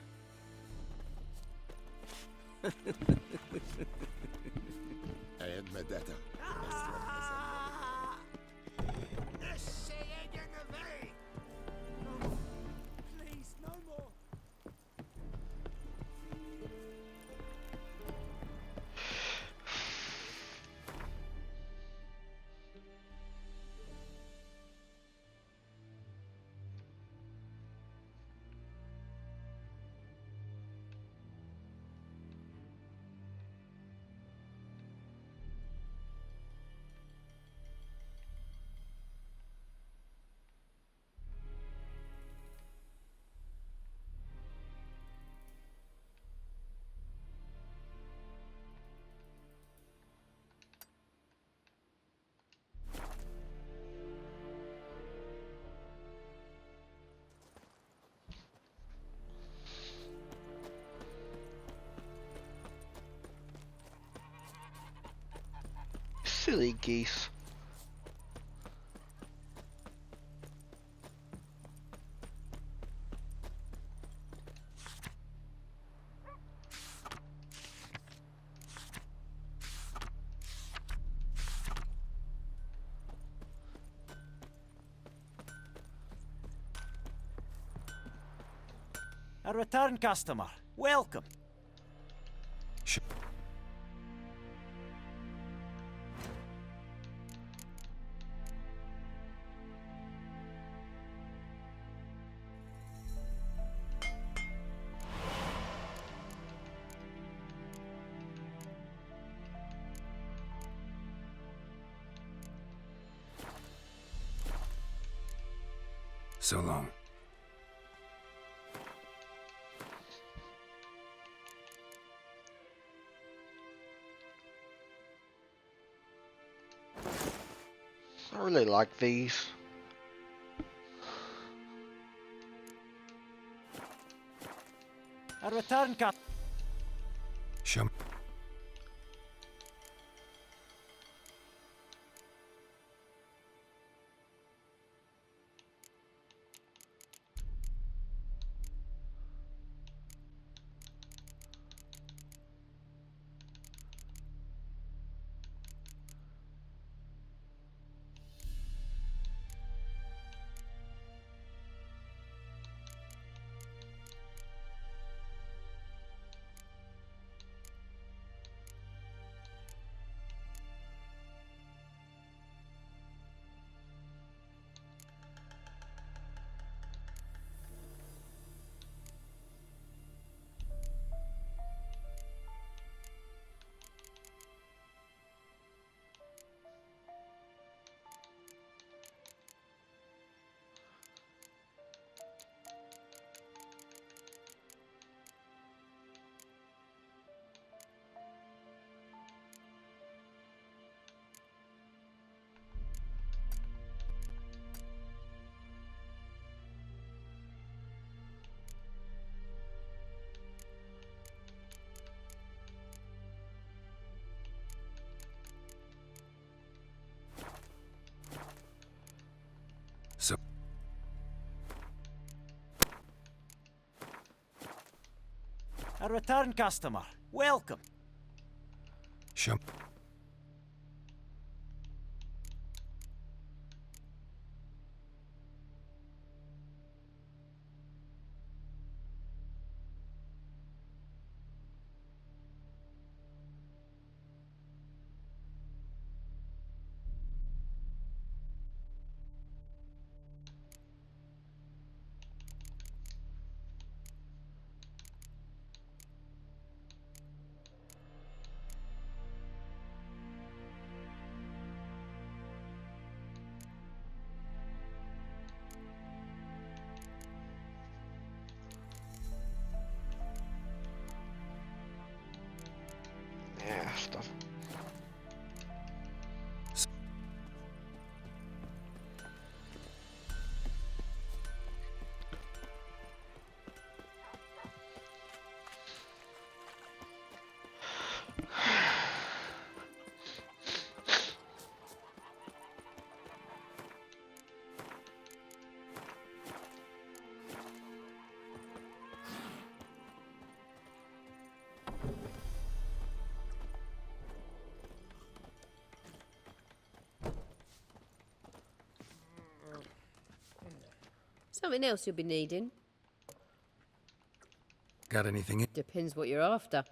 Please, no more. Silly geese. A return customer. Welcome. So long. I really like these. A return customer. Show me. A return customer. Welcome. Show. Yeah, stuff. Something else you'll be needing. Got anything in? Depends what you're after.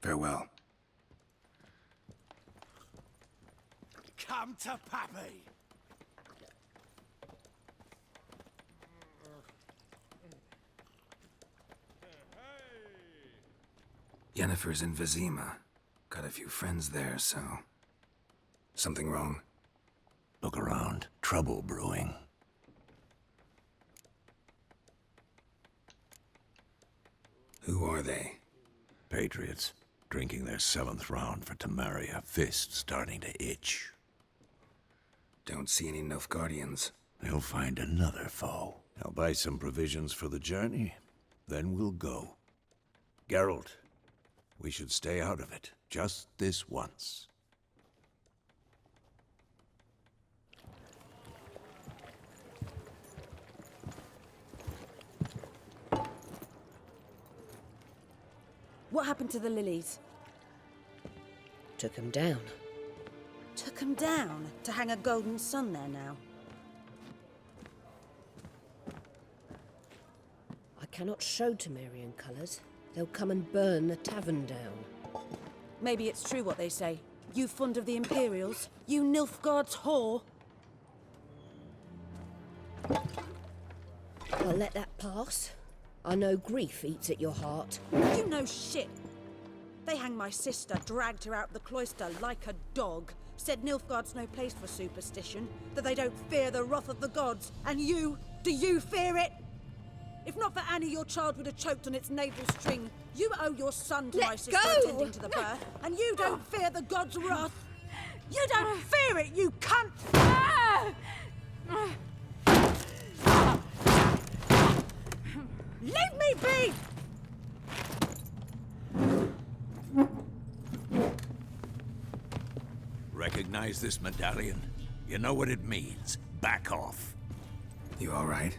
Farewell. Come to Pappy! Yennefer's in Vizima. Got a few friends there, so... Something wrong? Look around. Trouble brewing. Who are they? Patriots. Drinking their 7th round for Temeria. Fist starting to itch. Don't see any Nilfgaardians. They'll find another foe. I'll buy some provisions for the journey. Then we'll go. Geralt, we should stay out of it. Just this once. What happened to the lilies? Took 'em down. Took 'em down to hang a golden sun there now. I cannot show Temerian colours. They'll come and burn the tavern down. Maybe it's true what they say. You fond of the Imperials? You Nilfgaard's whore? I'll let that pass. I know grief eats at your heart. You know shit. They hanged my sister, dragged her out the cloister like a dog. said Nilfgaard's no place for superstition, that they don't fear the wrath of the gods. And you, do you fear it? If not for Annie, your child would have choked on its navel string. You owe your son to my sister attending to the birth, and you don't fear the gods' wrath. You don't fear it, you cunt! Leave me be! Recognize this medallion? You know what it means. Back off. You all right?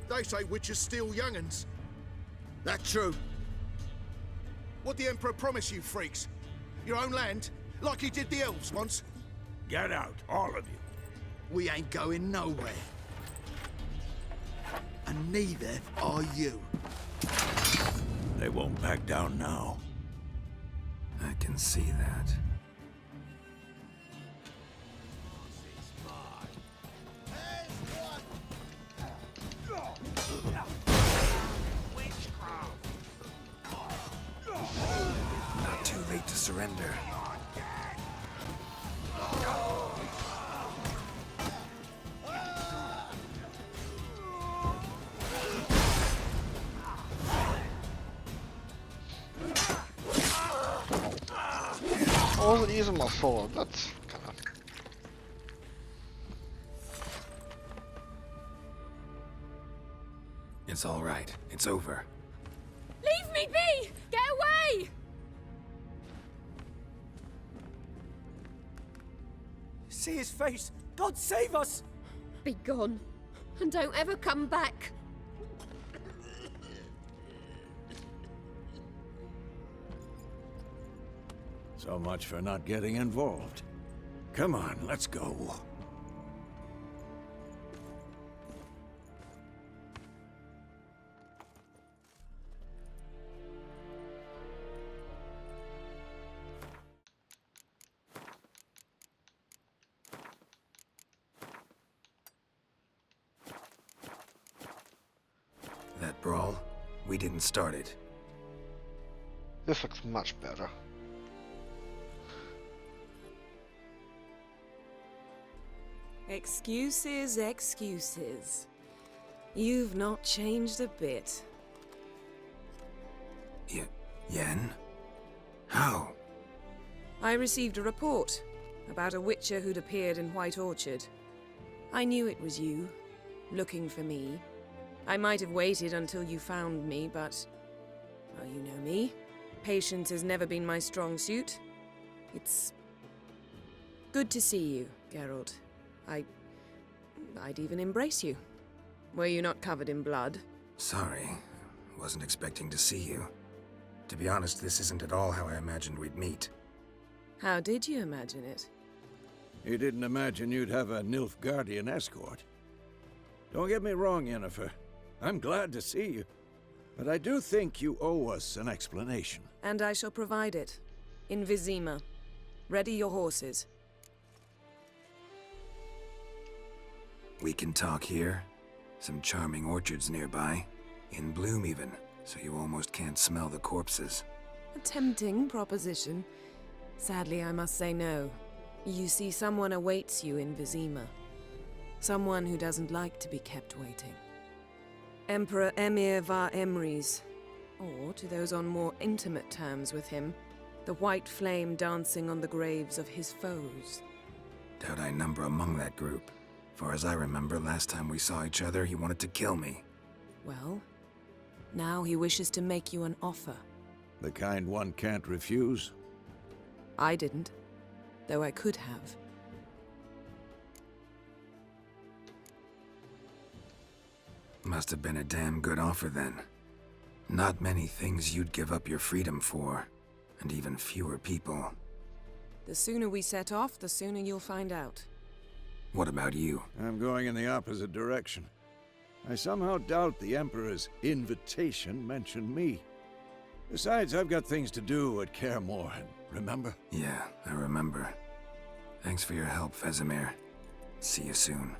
They say witches steal young'uns. That true? What the Emperor promise you, freaks? Your own land? Like he did the elves once? Get out, all of you. We ain't going nowhere. And neither are you. They won't back down now. I can see that. Not too late to surrender. I wasn't using my sword, that's kind of... It's all right. It's over. Leave me be! Get away! See his face! God save us! Be gone, and don't ever come back. So much for not getting involved. Come on, let's go. That brawl, we didn't start it. This looks much better. Excuses, excuses. You've not changed a bit. Yen? How? I received a report about a witcher who'd appeared in White Orchard. I knew it was you, looking for me. I might have waited until you found me, but... well, you know me. Patience has never been my strong suit. It's... good to see you, Geralt. I'd even embrace you. Were you not covered in blood? Sorry. Wasn't expecting to see you. To be honest, this isn't at all how I imagined we'd meet. How did you imagine it? You didn't imagine you'd have a Nilfgaardian escort. Don't get me wrong, Yennefer. I'm glad to see you. But I do think you owe us an explanation. And I shall provide it. In Vizima. Ready your horses. We can talk here. Some charming orchards nearby. In bloom even, so you almost can't smell the corpses. A tempting proposition. Sadly, I must say no. You see, someone awaits you in Vizima. Someone who doesn't like to be kept waiting. Emperor Emir var Emreis. Or, to those on more intimate terms with him, the white flame dancing on the graves of his foes. Doubt I number among that group. Far as I remember, last time we saw each other, he wanted to kill me. Well, now he wishes to make you an offer. The kind one can't refuse? I didn't, though I could have. Must have been a damn good offer then. Not many things you'd give up your freedom for, and even fewer people. The sooner we set off, the sooner you'll find out. What about you? I'm going in the opposite direction. I somehow doubt the Emperor's invitation mentioned me. Besides, I've got things to do at Kaer Morhen, remember? Yeah, I remember. Thanks for your help, Vesemir. See you soon.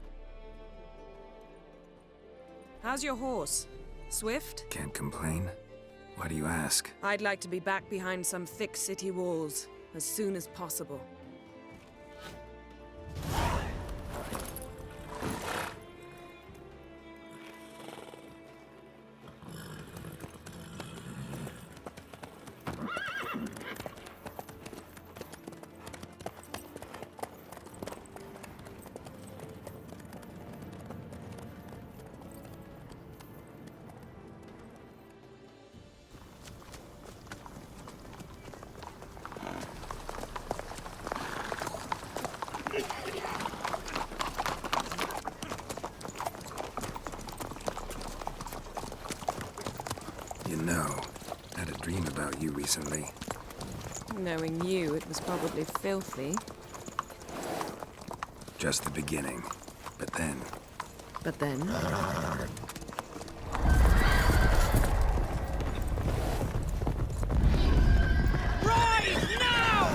How's your horse? Swift? Can't complain. Why do you ask? I'd like to be back behind some thick city walls. as soon as possible. You know, I had a dream about you recently. Knowing you, it was probably filthy. Just the beginning. But then... But then? Rise now!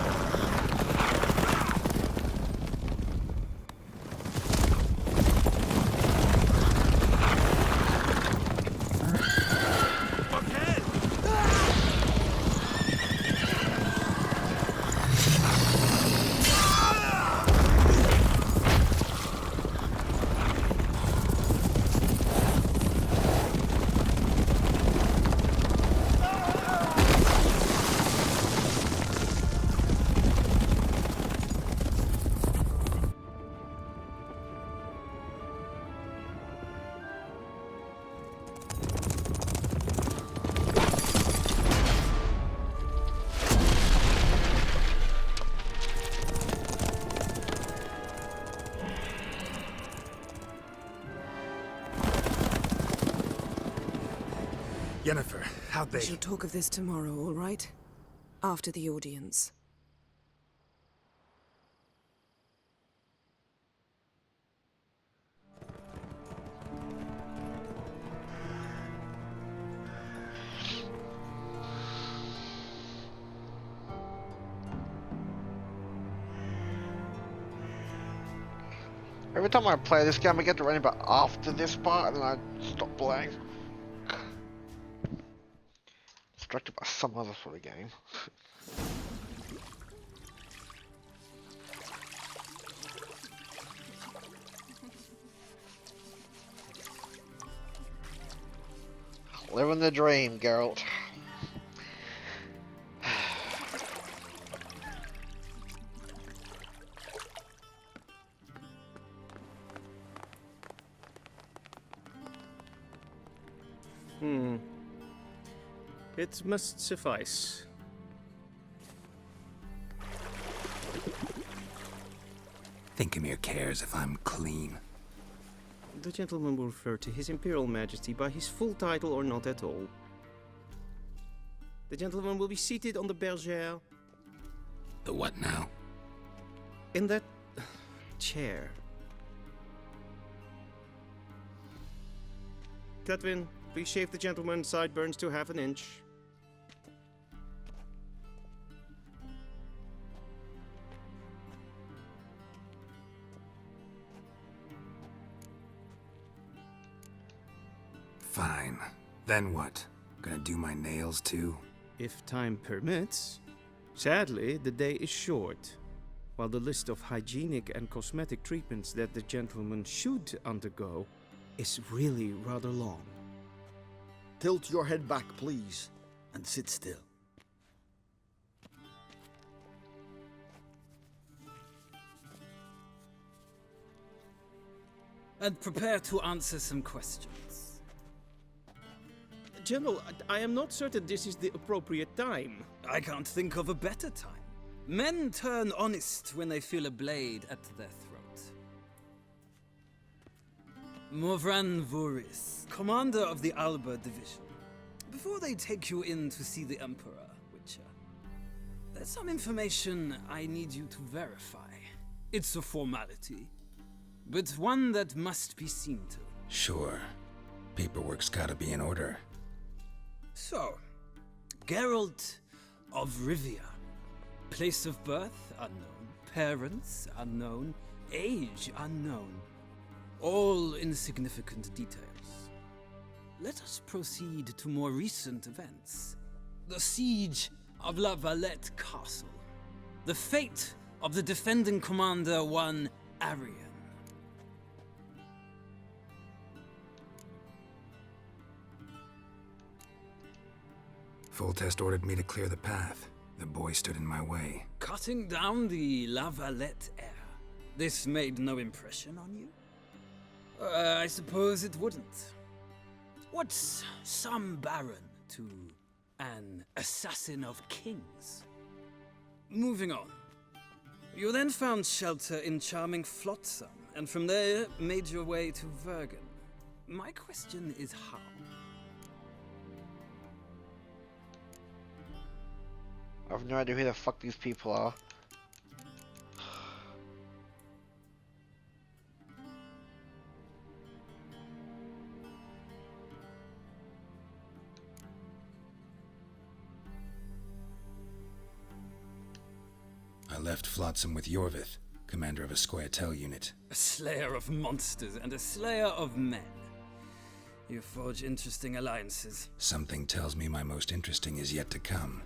Yennefer, how'd We shall talk of this tomorrow, all right? After the audience. Every time I play this game, I get to running back after this part, and then I stop playing. Distracted by some other sort of game. Living the dream, Geralt. It must suffice. Thinkamere cares if I'm clean. The gentleman will refer to His Imperial Majesty by his full title or not at all. The gentleman will be seated on the bergère. The what now? In that chair. Cletwin, please shave the gentleman's sideburns to half an inch. Fine. Then what? Gonna do my nails too? If time permits. Sadly, the day is short. While the list of hygienic and cosmetic treatments that the gentleman should undergo is really rather long. Tilt your head back, please, and sit still. And prepare to answer some questions. General, I am not certain this is the appropriate time. I can't think of a better time. Men turn honest when they feel a blade at their throat. Morvran Voorhis, commander of the Alba Division. Before they take you in to see the Emperor, Witcher, there's some information I need you to verify. It's a formality, but one that must be seen to. Sure. Paperwork's gotta be in order. So, Geralt of Rivia. Place of birth unknown, parents unknown, age unknown. All insignificant details. Let us proceed to more recent events. The siege of La Valette Castle. the fate of the defending commander, one Arian. Foltest ordered me to clear the path. The boy stood in my way. Cutting down the La Valette heir. This made no impression on you? I suppose it wouldn't. What's some baron to an assassin of kings? Moving on. You then found shelter in charming Flotsam, and from there made your way to Vergen. My question is how? I have no idea who the fuck these people are. I left Flotsam with Yorvith, commander of a Scoia'tael unit. A slayer of monsters and a slayer of men. You forge interesting alliances. Something tells me my most interesting is yet to come.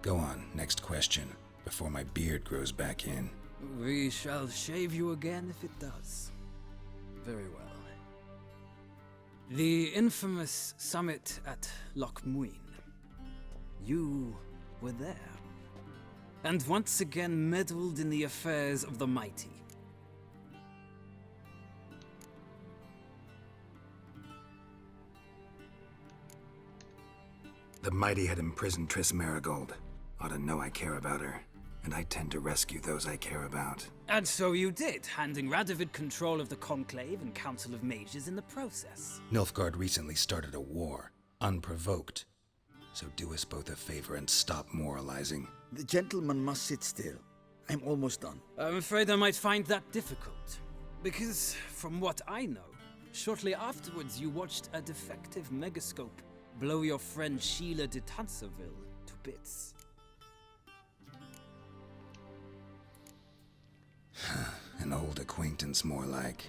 Go on, next question, before my beard grows back in. We shall shave you again if it does. Very well. The infamous summit at Loch Muin. You were there. And once again meddled in the affairs of the mighty. The mighty had imprisoned Triss Merigold. Ought to know I care about her, and I tend to rescue those I care about. And so you did, handing Radovid control of the Conclave and Council of Mages in the process. Nilfgaard recently started a war, unprovoked. So do us both a favor and stop moralizing. The gentleman must sit still. I'm almost done. I'm afraid I might find that difficult. Because, from what I know, shortly afterwards you watched a defective megascope blow your friend Sheila de Tanserville to bits. An old acquaintance, more like.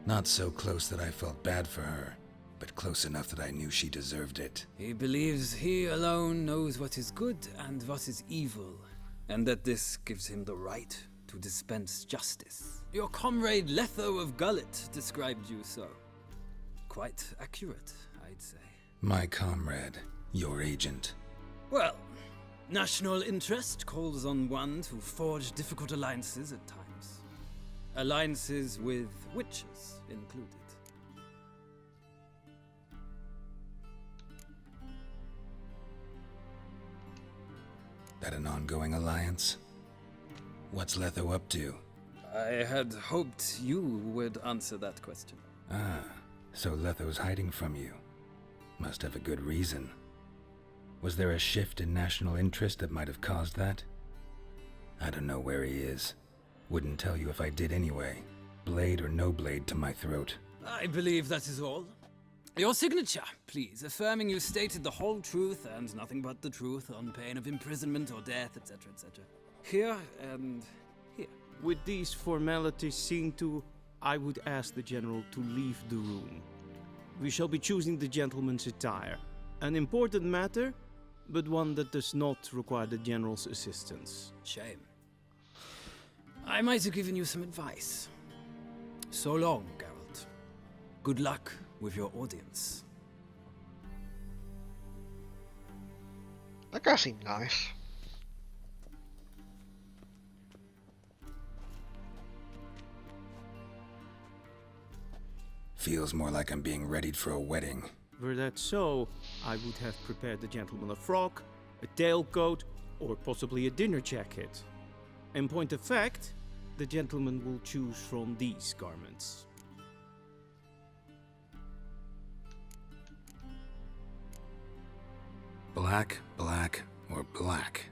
Not so close that I felt bad for her, but close enough that I knew she deserved it. He believes he alone knows what is good and what is evil, and that this gives him the right to dispense justice. Your comrade Letho of Gullet described you so. Quite accurate, I'd say. My comrade, your agent. Well, national interest calls on one to forge difficult alliances at times. Alliances with witches included. That an ongoing alliance? What's Letho up to? I had hoped you would answer that question. Ah, so Letho's hiding from you. Must have a good reason. Was there a shift in national interest that might have caused that? I don't know where he is. Wouldn't tell you if I did anyway. Blade or no blade to my throat. I believe that is all. Your signature, please, affirming you stated the whole truth and nothing but the truth on pain of imprisonment or death, etc., etc. Here and here. With these formalities seen to, I would ask the general to leave the room. We shall be choosing the gentleman's attire. An important matter, but one that does not require the general's assistance. Shame. I might have given you some advice. So long, Geralt. Good luck with your audience. That guy seemed nice. Feels more like I'm being readied for a wedding. Were that so, I would have prepared the gentleman a frock, a tailcoat, or possibly a dinner jacket. In point of fact, the gentleman will choose from these garments. Black, black, or black?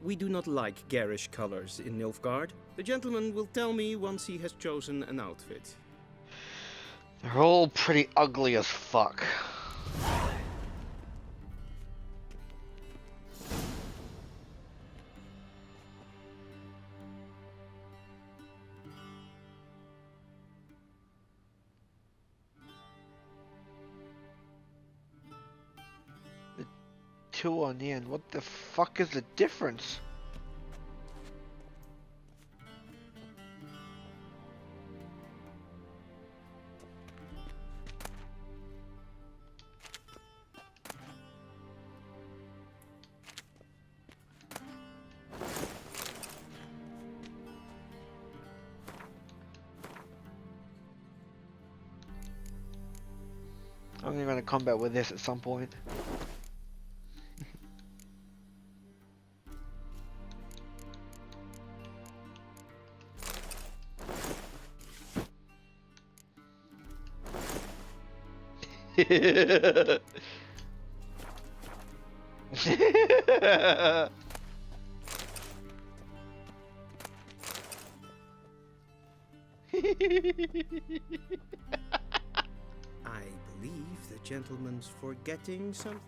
We do not like garish colors in Nilfgaard. The gentleman will tell me once he has chosen an outfit. They're all pretty ugly as fuck. 2 on the end. What the fuck is the difference? I'm gonna combat with this at some point. I believe the gentleman's forgetting something.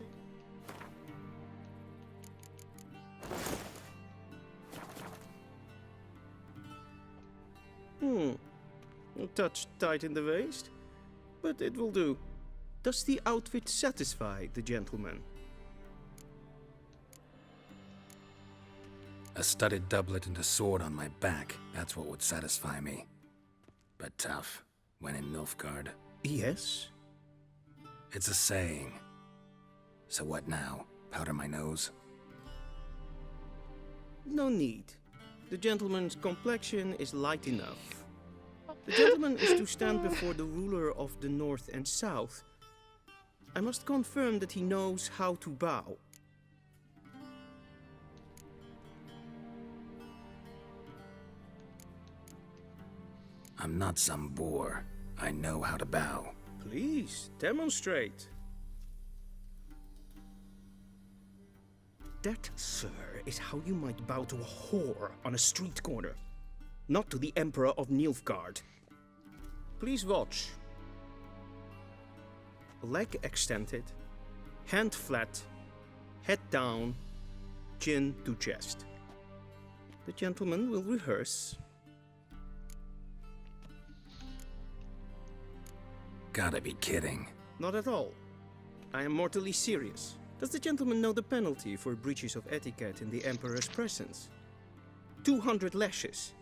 A touch tight in the waist, but it will do. Does the outfit satisfy the gentleman? A studded doublet and a sword on my back, that's what would satisfy me. But tough, when in Nilfgaard. Yes? It's a saying. So what now? Powder my nose? No need. The gentleman's complexion is light enough. The gentleman is to stand before the ruler of the North and South. I must confirm that he knows how to bow. I'm not some boor. I know how to bow. Please, demonstrate. That, sir, is how you might bow to a whore on a street corner, not to the Emperor of Nilfgaard. Please watch. Leg extended, hand flat, head down, chin to chest. The gentleman will rehearse. Gotta be kidding. Not at all. I am mortally serious. Does the gentleman know the penalty for breaches of etiquette in the Emperor's presence? 200 lashes.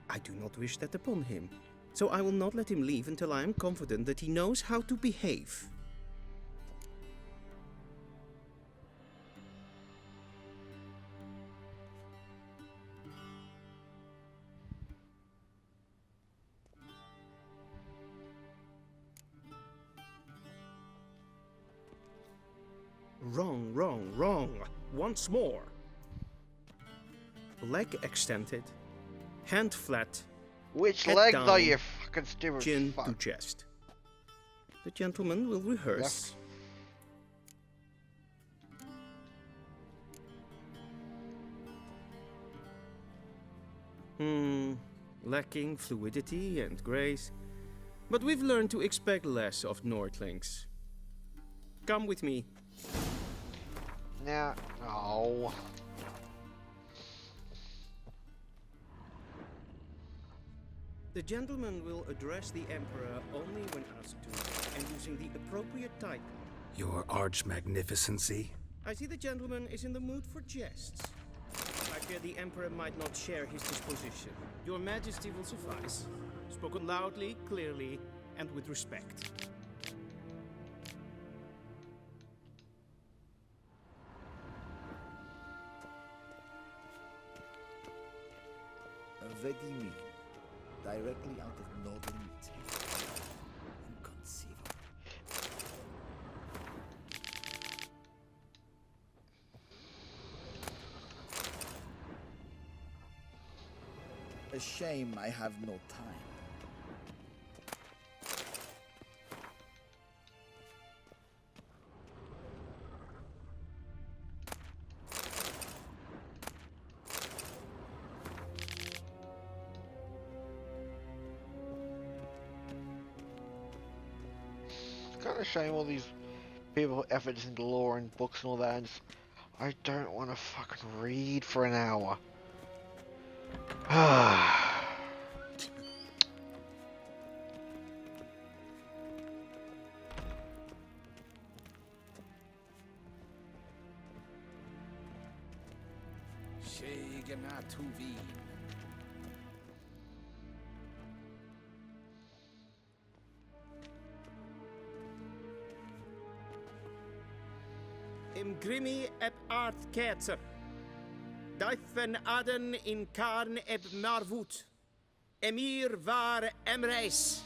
I do not wish that upon him, so I will not let him leave until I am confident that he knows how to behave. Wrong, wrong, wrong. Once more. Leg extended, hand flat. Which head leg down, though, you fucking stupid chin fuck? to chest. The gentleman will rehearse. Lacking fluidity and grace. But we've learned to expect less of Nordlings. Come with me. Now, oh. The gentleman will address the Emperor only when asked to, and using the appropriate title. Your arch-magnificency? I see the gentleman is in the mood for jests. I fear the Emperor might not share his disposition. Your Majesty will suffice. Spoken loudly, clearly, and with respect. Vedi directly out of Northern Italy. Inconceivable. A shame I have no time. Kind of shame all these people put efforts into lore and books and all that, and just, I don't want to fucking read for an hour. Shegana Tuvi. Im Grimmi eb art Kerzer. Daifen Aden in Karn eb Marvut. Emir var Emreis.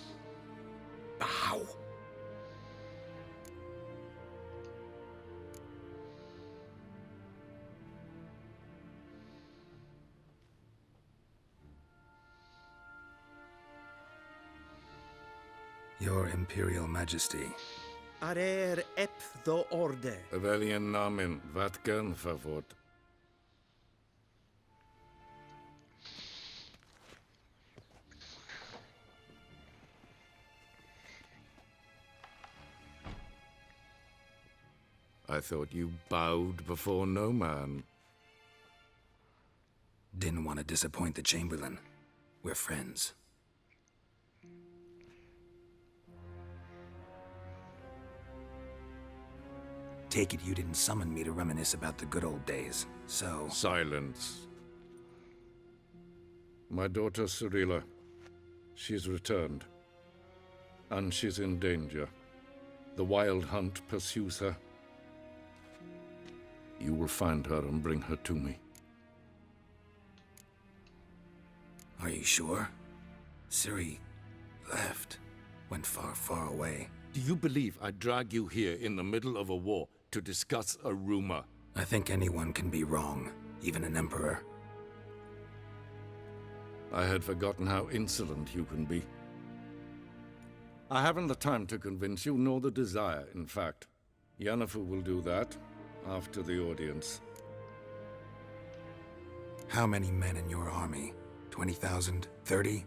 Bow. Your Imperial Majesty. Arer ep the orde. Welchen Namen? Wat gern verwort? I thought you bowed before no man. Didn't want to disappoint the Chamberlain. We're friends. Take it you didn't summon me to reminisce about the good old days, so... Silence. My daughter Cirilla, she's returned. And she's in danger. The Wild Hunt pursues her. You will find her and bring her to me. Are you sure? Ciri left. Went far, far away. Do you believe I'd drag you here in the middle of a war to discuss a rumor? I think anyone can be wrong, even an emperor. I had forgotten how insolent you can be. I haven't the time to convince you, nor the desire, in fact. Yennefer will do that after the audience. How many men in your army? 20,000? 30?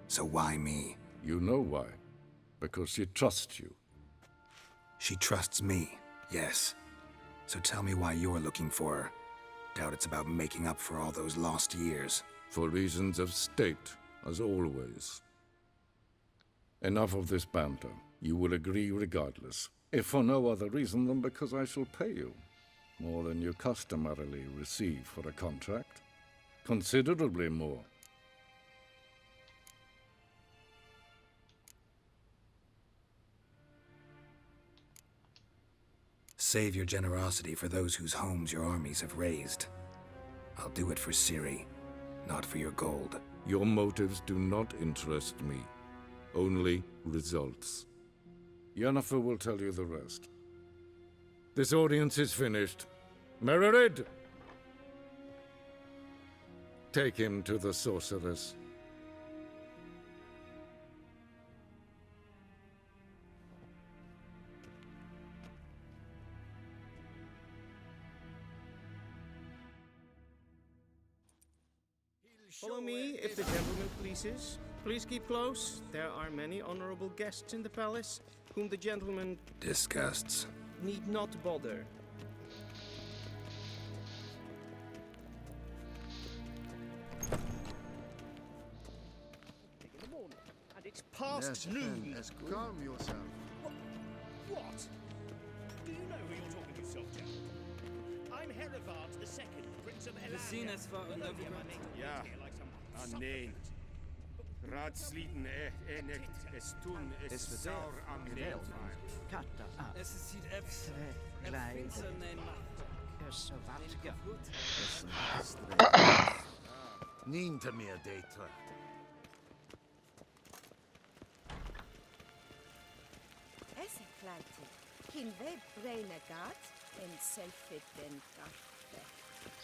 So why me? You know why. Because she trusts you. She trusts me, yes. So tell me why you're looking for her. Doubt it's about making up for all those lost years. For reasons of state, as always. Enough of this banter. You will agree regardless. If for no other reason than because I shall pay you. More than you customarily receive for a contract. Considerably more. Save your generosity for those whose homes your armies have razed. I'll do it for Ciri, not for your gold. Your motives do not interest me. Only results. Yennefer will tell you the rest. This audience is finished. Mererid! Take him to the sorceress. Follow me, if the gentleman pleases. Please keep close. There are many honorable guests in the palace, whom the gentleman Disgusts. need not bother. In the morning, and it's past noon. Calm yourself. What? Do you know who you're talking to yourself, Jack? I'm Herivard II, Prince of Elan. Sinnes war een Ja, nee. Raadsliden nicht es tun, es saur am Neelvaar. Es ziet efs. Finster neem Niente meer detra. Esse kleite, kin we braine gat, en selfit den gatte.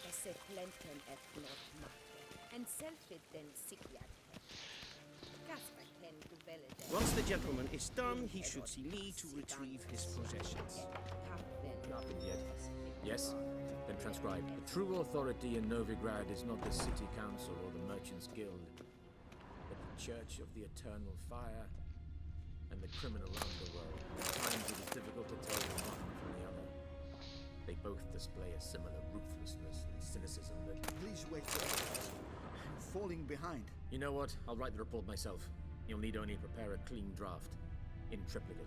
Esse plenten et blot matte, en selfit den sigjat. Kasper ken du belle den. Once the gentleman is done, he should see me to retrieve his possessions. Nothing yet. Yes? Then transcribe. The true authority in Novigrad is not the city council or the merchants' guild, but the Church of the Eternal Fire and the criminal underworld. At times it is difficult to tell the one from the other. They both display a similar ruthlessness and cynicism that... Please wait. I'm falling behind. You know what? I'll write the report myself. You'll need only prepare a clean draft. In triplicate.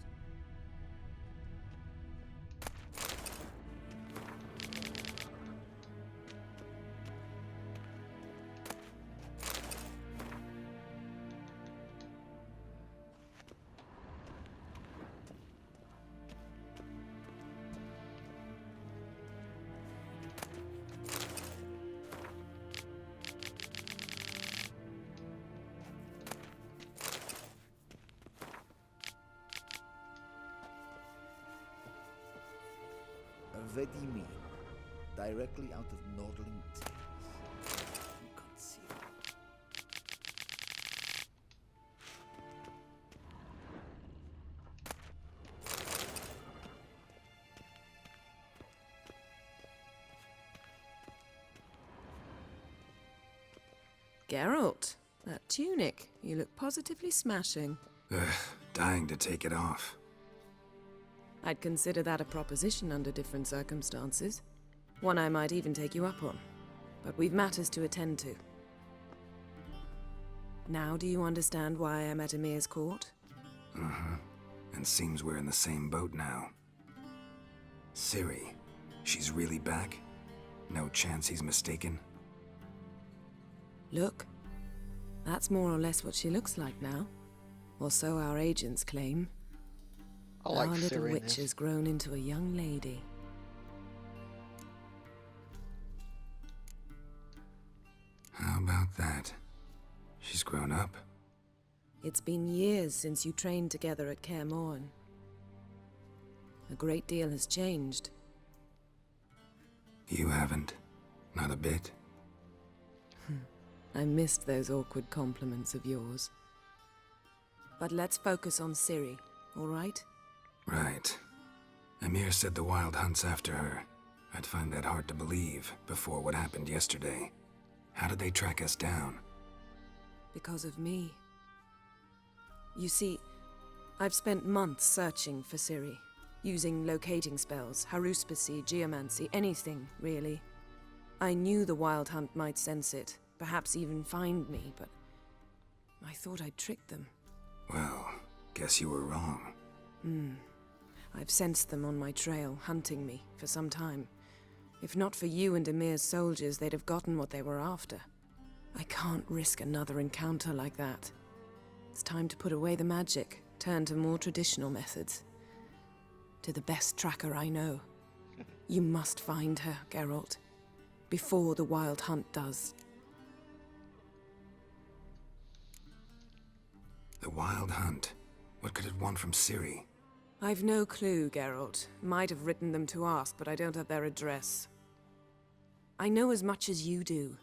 Vedimi, directly out of Nordling Tales. Conceal. Geralt, that tunic. You look positively smashing. Ugh, dying to take it off. I'd consider that a proposition under different circumstances. One I might even take you up on. But we've matters to attend to. Now do you understand why I'm at Emir's court? Uh-huh. And seems we're in the same boat now. Ciri, she's really back? No chance he's mistaken? Look, that's more or less what she looks like now. Or so our agents claim. I like our little Ciri in witch this. has grown into a young lady. How about that? She's grown up? It's been years since you trained together at Kaer Morhen. A great deal has changed. You haven't. Not a bit. I missed those awkward compliments of yours. But let's focus on Ciri, all right? Right. Emir said the Wild Hunt's after her. I'd find that hard to believe before what happened yesterday. How did they track us down? Because of me. You see, I've spent months searching for Ciri, using locating spells, haruspicy, geomancy, anything, really. I knew the Wild Hunt might sense it, perhaps even find me, but I thought I'd tricked them. Well, guess you were wrong. I've sensed them on my trail, hunting me, for some time. If not for you and Emir's soldiers, they'd have gotten what they were after. I can't risk another encounter like that. It's time to put away the magic, turn to more traditional methods. To the best tracker I know. You must find her, Geralt. Before the Wild Hunt does. The Wild Hunt? What could it want from Ciri? I've no clue, Geralt. Might have written them to ask, but I don't have their address. I know as much as you do.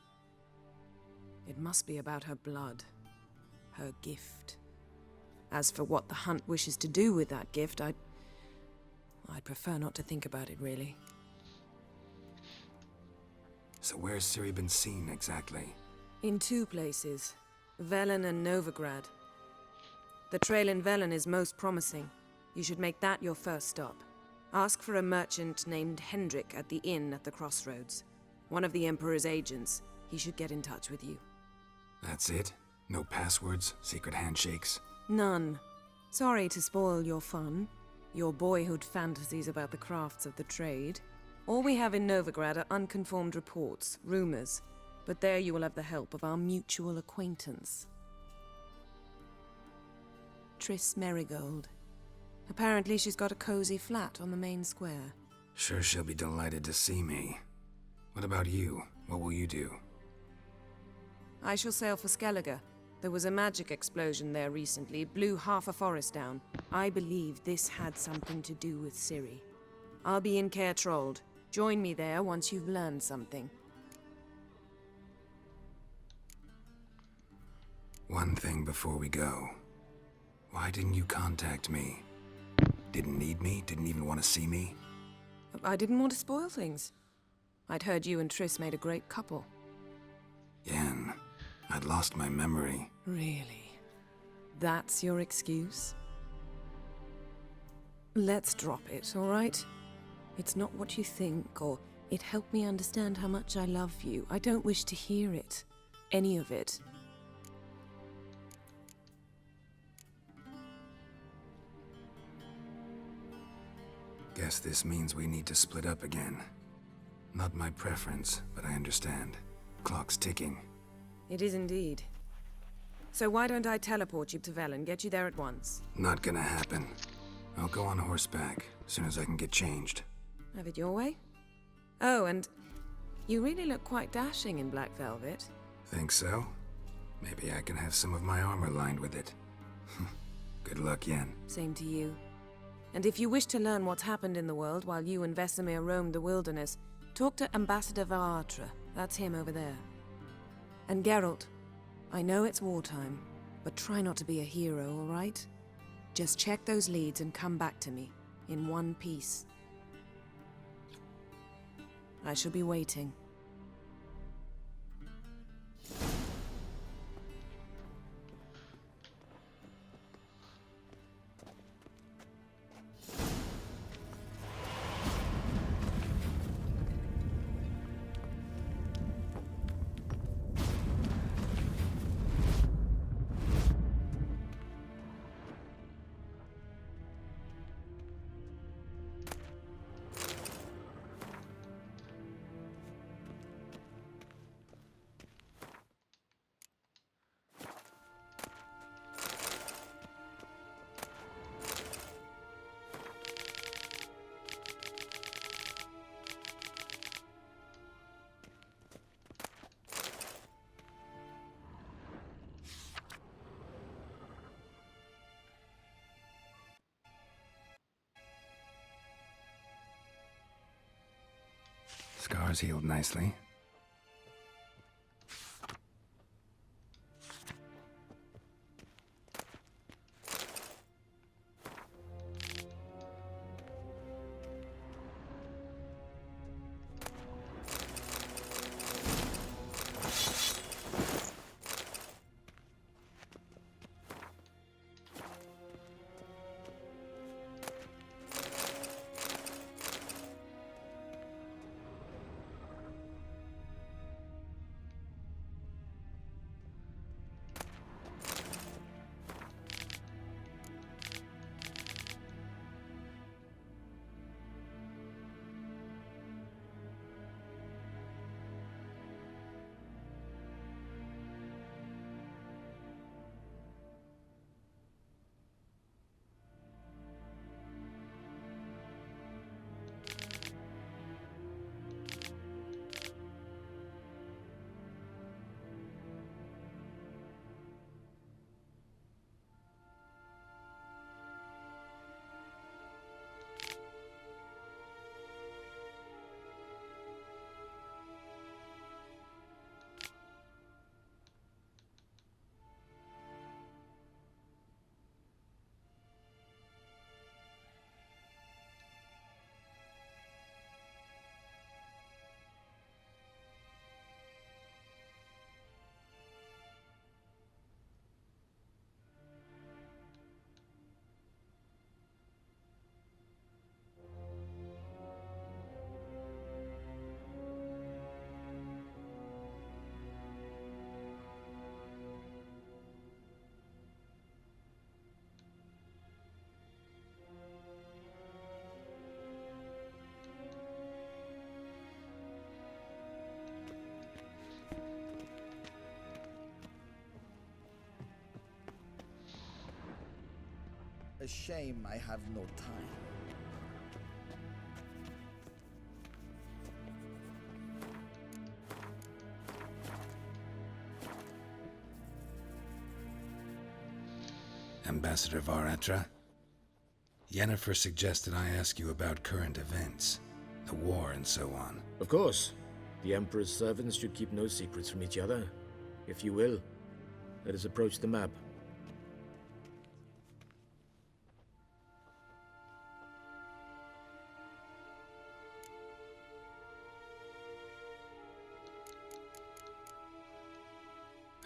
It must be about her blood. Her gift. As for what the Hunt wishes to do with that gift, I'd prefer not to think about it, really. So where's Ciri been seen, exactly? In two places. Velen and Novigrad. The trail in Velen is most promising. You should make that your first stop. Ask for a merchant named Hendrik at the inn at the crossroads. One of the Emperor's agents. He should get in touch with you. That's it? No passwords, secret handshakes? None. Sorry to spoil your fun. Your boyhood fantasies about the crafts of the trade. All we have in Novigrad are unconfirmed reports, rumors. But there you will have the help of our mutual acquaintance. Triss Merigold. Apparently she's got a cozy flat on the main square. Sure she'll be delighted to see me. What about you? What will you do? I shall sail for Skellige. There was a magic explosion there recently, blew half a forest down. I believe this had something to do with Ciri. I'll be in Caer Trold. Join me there once you've learned something. One thing before we go. Why didn't you contact me? Didn't need me? Didn't even want to see me? I didn't want to spoil things. I'd heard you and Triss made a great couple. Yen, I'd lost my memory. Really? That's your excuse? Let's drop it, all right? It's not what you think, or it helped me understand how much I love you. I don't wish to hear it. Any of it. Guess this means we need to split up again. Not my preference, but I understand. Clock's ticking. It is indeed. So why don't I teleport you to Velen, get you there at once? Not gonna happen. I'll go on horseback, as soon as I can get changed. Have it your way? Oh, and you really look quite dashing in black velvet. Think so? Maybe I can have some of my armor lined with it. Good luck, Yen. Same to you. And if you wish to learn what's happened in the world while you and Vesemir roamed the wilderness, talk to Ambassador Varatra. That's him over there. And Geralt, I know it's wartime, but try not to be a hero, all right? Just check those leads and come back to me, in one piece. I shall be waiting. Scars healed nicely. A shame I have no time. Ambassador Varatra, Yennefer suggested I ask you about current events, the war and so on. Of course. The Emperor's servants should keep no secrets from each other. If you will, let us approach the map.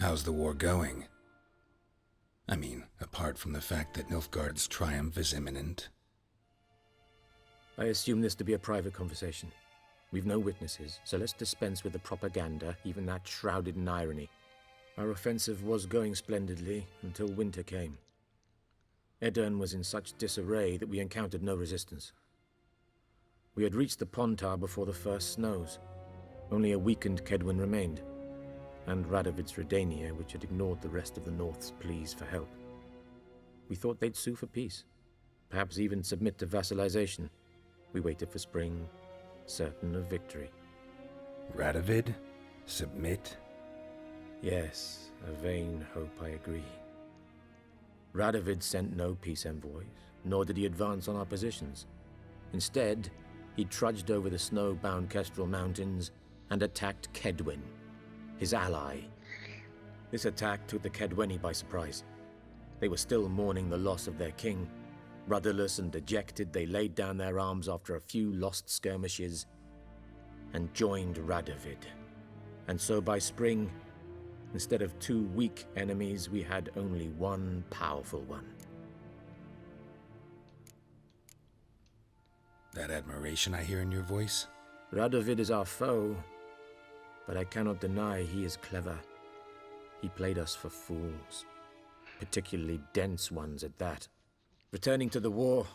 How's the war going? I mean, apart from the fact that Nilfgaard's triumph is imminent. I assume this to be a private conversation. We've no witnesses, so let's dispense with the propaganda, even that shrouded in irony. Our offensive was going splendidly until winter came. Edirn was in such disarray that we encountered no resistance. We had reached the Pontar before the first snows. Only a weakened Kedwin remained, and Radovid's Redania, which had ignored the rest of the North's pleas for help. We thought they'd sue for peace, perhaps even submit to vassalization. We waited for spring, certain of victory. Radovid? Submit? Yes, a vain hope, I agree. Radovid sent no peace envoys, nor did he advance on our positions. Instead, he trudged over the snow-bound Kestrel Mountains and attacked Kedwen, his ally. This attack took the Kedweni by surprise. They were still mourning the loss of their king. Rudderless and dejected, they laid down their arms after a few lost skirmishes and joined Radovid. And so by spring, instead of 2 weak enemies, we had only one powerful one. That admiration I hear in your voice? Radovid is our foe, but I cannot deny he is clever. He played us for fools, particularly dense ones at that. Returning to the war,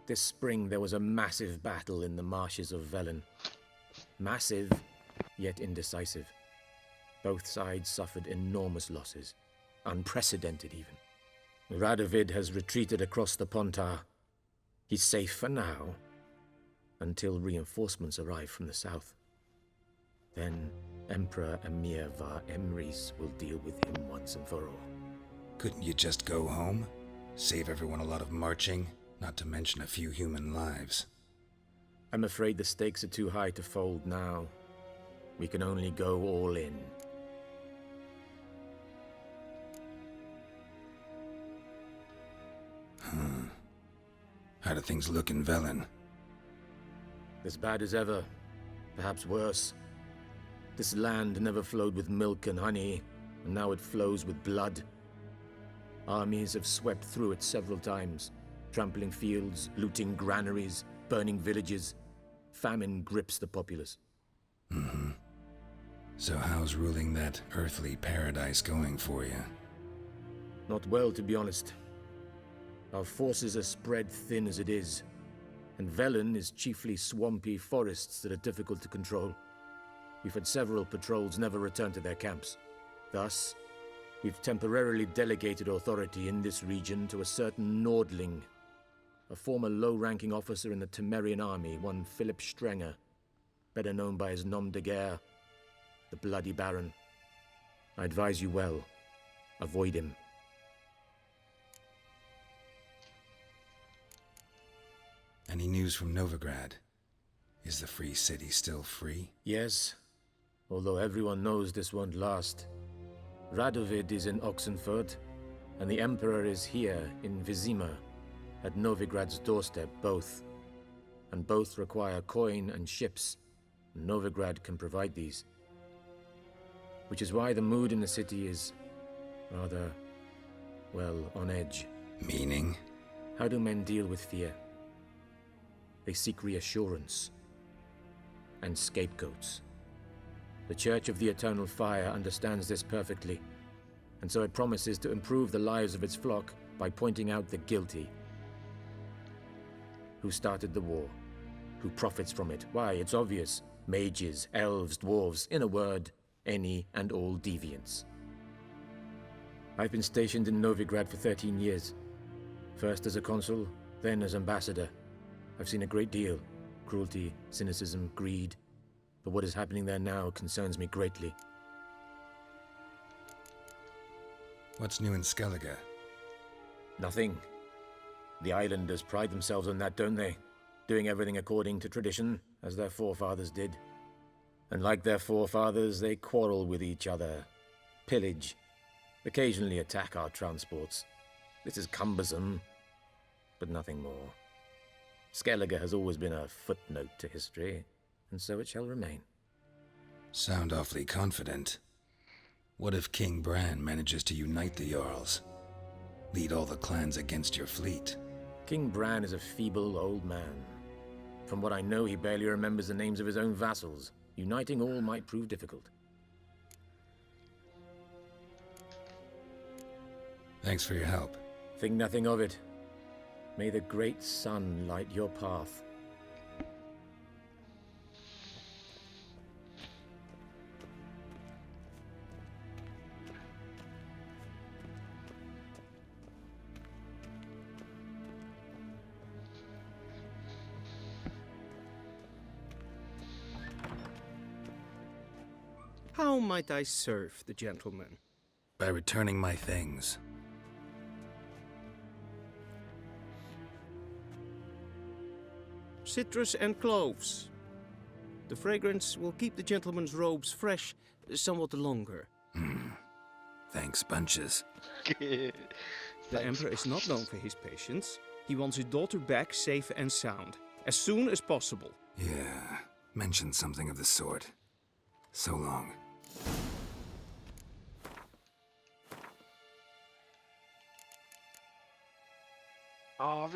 this spring there was a massive battle in the marshes of Velen. Massive, yet indecisive. Both sides suffered enormous losses, unprecedented even. Radovid has retreated across the Pontar. He's safe for now, until reinforcements arrive from the south. Then Emperor Emir var Emrys will deal with him once and for all. Couldn't you just go home? Save everyone a lot of marching, not to mention a few human lives. I'm afraid the stakes are too high to fold now. We can only go all in. How do things look in Velen? As bad as ever, perhaps worse. This land never flowed with milk and honey, and now it flows with blood. Armies have swept through it several times, trampling fields, looting granaries, burning villages. Famine grips the populace. So how's ruling that earthly paradise going for you? Not well, to be honest. Our forces are spread thin as it is, and Velen is chiefly swampy forests that are difficult to control. We've had several patrols never return to their camps. Thus, we've temporarily delegated authority in this region to a certain Nordling, a former low-ranking officer in the Temerian army, one Philip Strenger, better known by his nom de guerre, the Bloody Baron. I advise you well. Avoid him. Any news from Novigrad? Is the free city still free? Yes, although everyone knows this won't last. Radovid is in Oxenfurt, and the Emperor is here in Vizima, at Novigrad's doorstep, both. And both require coin and ships. Novigrad can provide these. Which is why the mood in the city is rather, well, on edge. Meaning? How do men deal with fear? They seek reassurance and scapegoats. The Church of the Eternal Fire understands this perfectly, and so it promises to improve the lives of its flock by pointing out the guilty. Who started the war? Who profits from it? Why, it's obvious. Mages, elves, dwarves, in a word, any and all deviants. I've been stationed in Novigrad for 13 years. First as a consul, then as ambassador. I've seen a great deal. Cruelty, cynicism, greed. But what is happening there now concerns me greatly. What's new in Skellige? Nothing. The islanders pride themselves on that, don't they? Doing everything according to tradition, as their forefathers did. And like their forefathers, they quarrel with each other, pillage, occasionally attack our transports. This is cumbersome, but nothing more. Skellige has always been a footnote to history, and so it shall remain. Sound awfully confident. What if King Bran manages to unite the Jarls? Lead all the clans against your fleet? King Bran is a feeble old man. From what I know, he barely remembers the names of his own vassals. Uniting all might prove difficult. Thanks for your help. Think nothing of it. May the great sun light your path. How might I serve the gentleman? By returning my things. citrus and cloves. The fragrance will keep the gentleman's robes fresh somewhat longer. Thanks, bunches. The Emperor is not known for his patience. He wants his daughter back safe and sound, as soon as possible. Yeah, mentioned something of the sort. So long. Oh,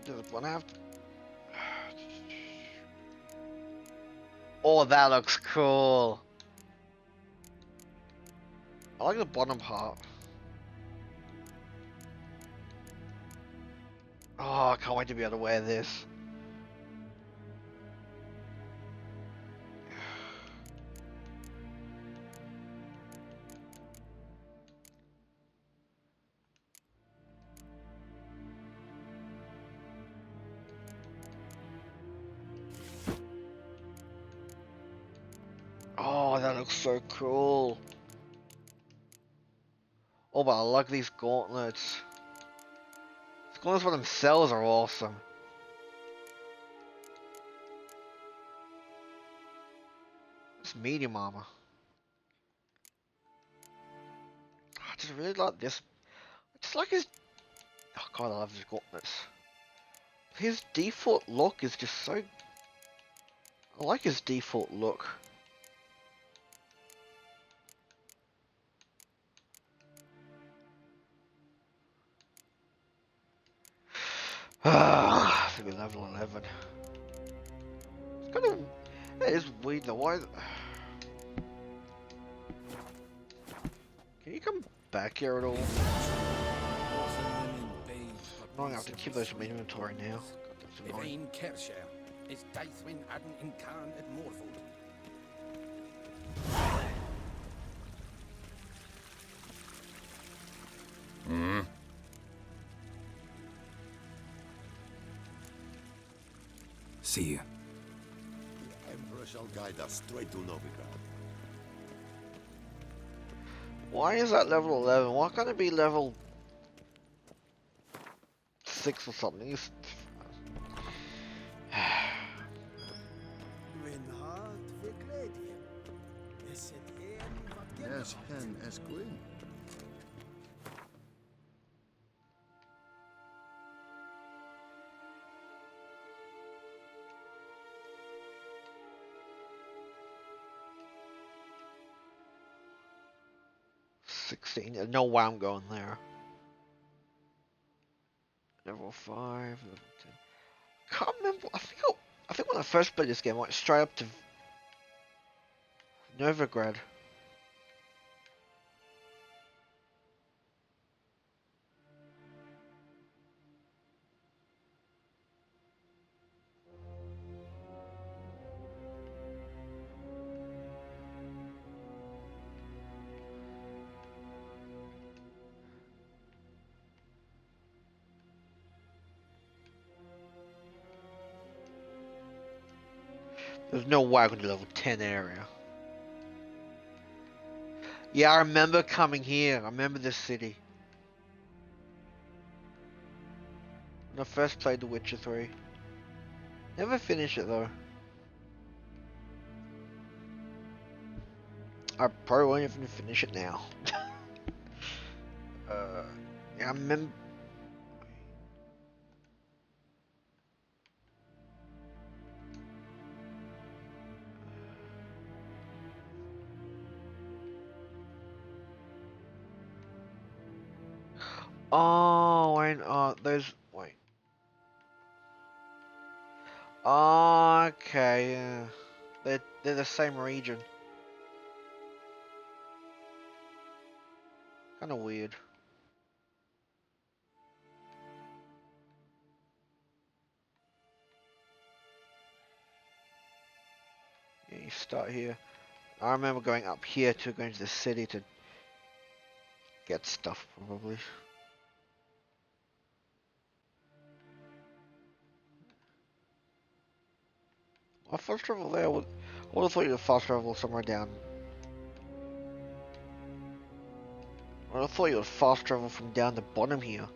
Does one have? Oh, that looks cool. I like the bottom part. Oh, I can't wait to be able to wear this. Oh, that looks so cool. Oh, but I like these gauntlets. These gauntlets for themselves are awesome. It's medium armor. I just really like this. I just like his... Oh god, I love his gauntlets. His default look is just so... I like his default look. Ah, I think we're level 11. It's kind of... It is weird though, why... Can you come back here at all? I'm gonna have to keep those in my inventory now. God, that's annoying. Is Daithwin Adden in Khan at Morfold? See you. The Emperor shall guide us straight to Novigrad. Why is that level 11? Why can't it be level 6 or something? Yes, Hen as Queen. No way I'm going there. Level 5, level 10. Can't remember. I think when I first played this game, I went straight up to Novigrad. There's no way I could do level 10 area. Yeah, I remember coming here. I remember this city. When I first played The Witcher 3. Never finished it though. I probably won't even finish it now. Yeah, I remember. Oh, and those. Wait. Oh, okay, yeah. They're the same region. Kind of weird. You start here. I remember going up here to go into the city to get stuff, probably. I fast travel there. I would have thought you'd fast travel somewhere down. I would have thought you would fast travel from down the bottom here.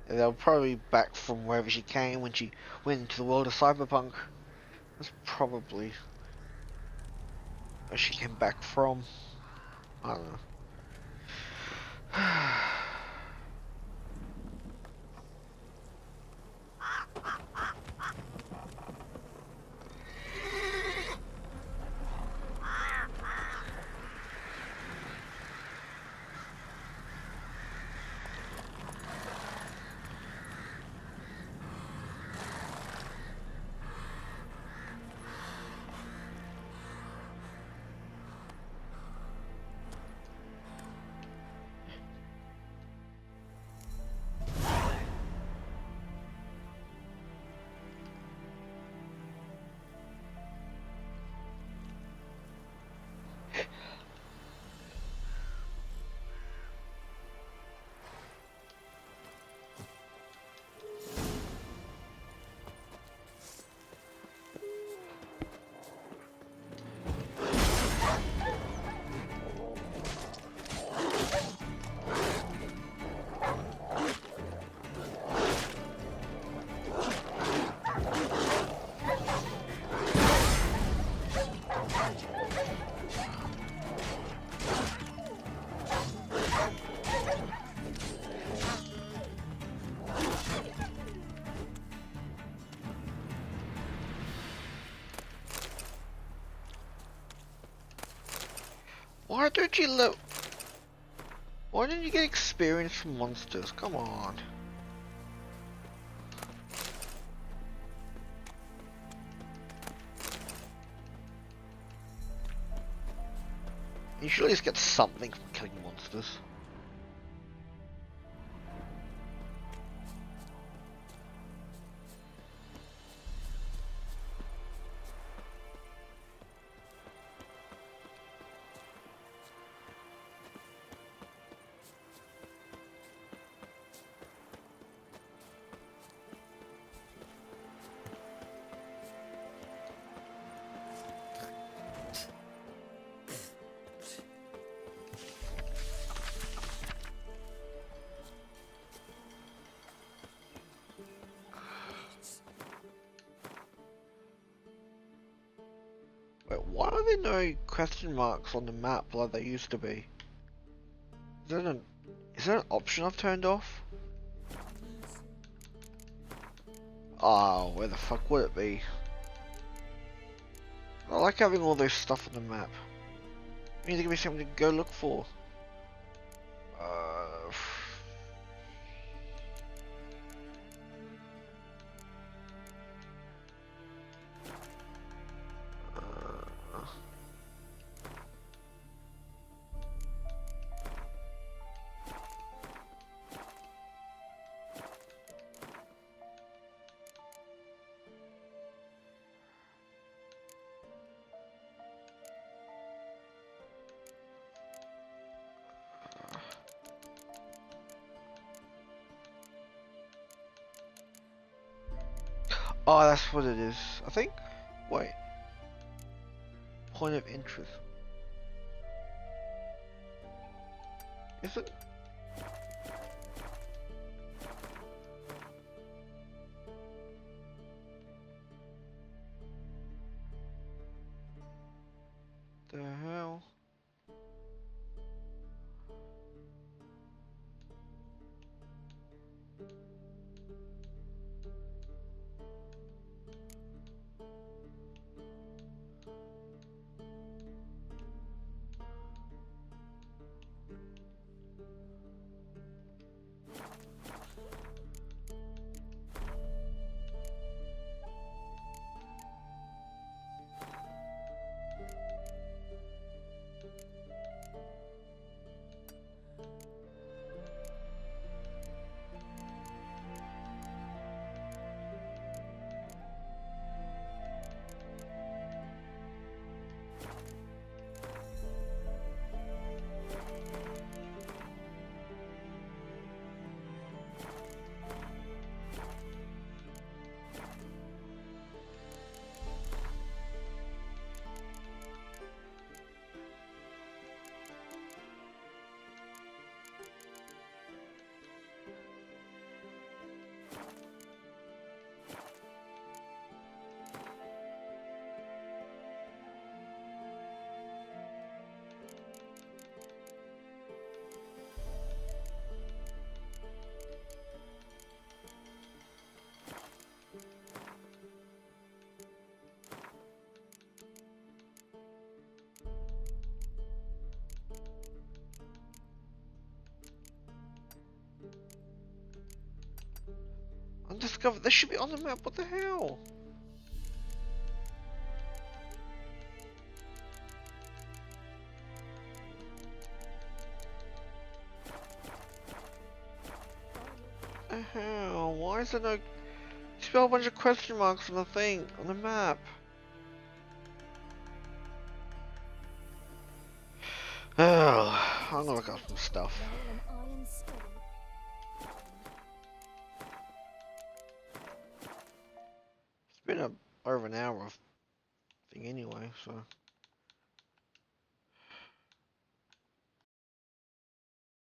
And they'll probably be back from wherever she came when she went into the world of cyberpunk. That's probably where she came back from. I don't know. Why don't you let... Why didn't you get experience from monsters? Come on. You should at least get something from killing monsters. Wait, why are there no question marks on the map like there used to be? Is that an option I've turned off? Oh, where the fuck would it be? I like having all this stuff on the map. It means to give me something to go look for. Oh, that's what it is, I think. Wait. Point of interest. Is it? The hell? God, they should be on the map. What the hell? The hell? Why is there no? Spell a bunch of question marks on the thing on the map. Oh, I'm gonna look up some stuff. It's been over an hour of thing anyway, so.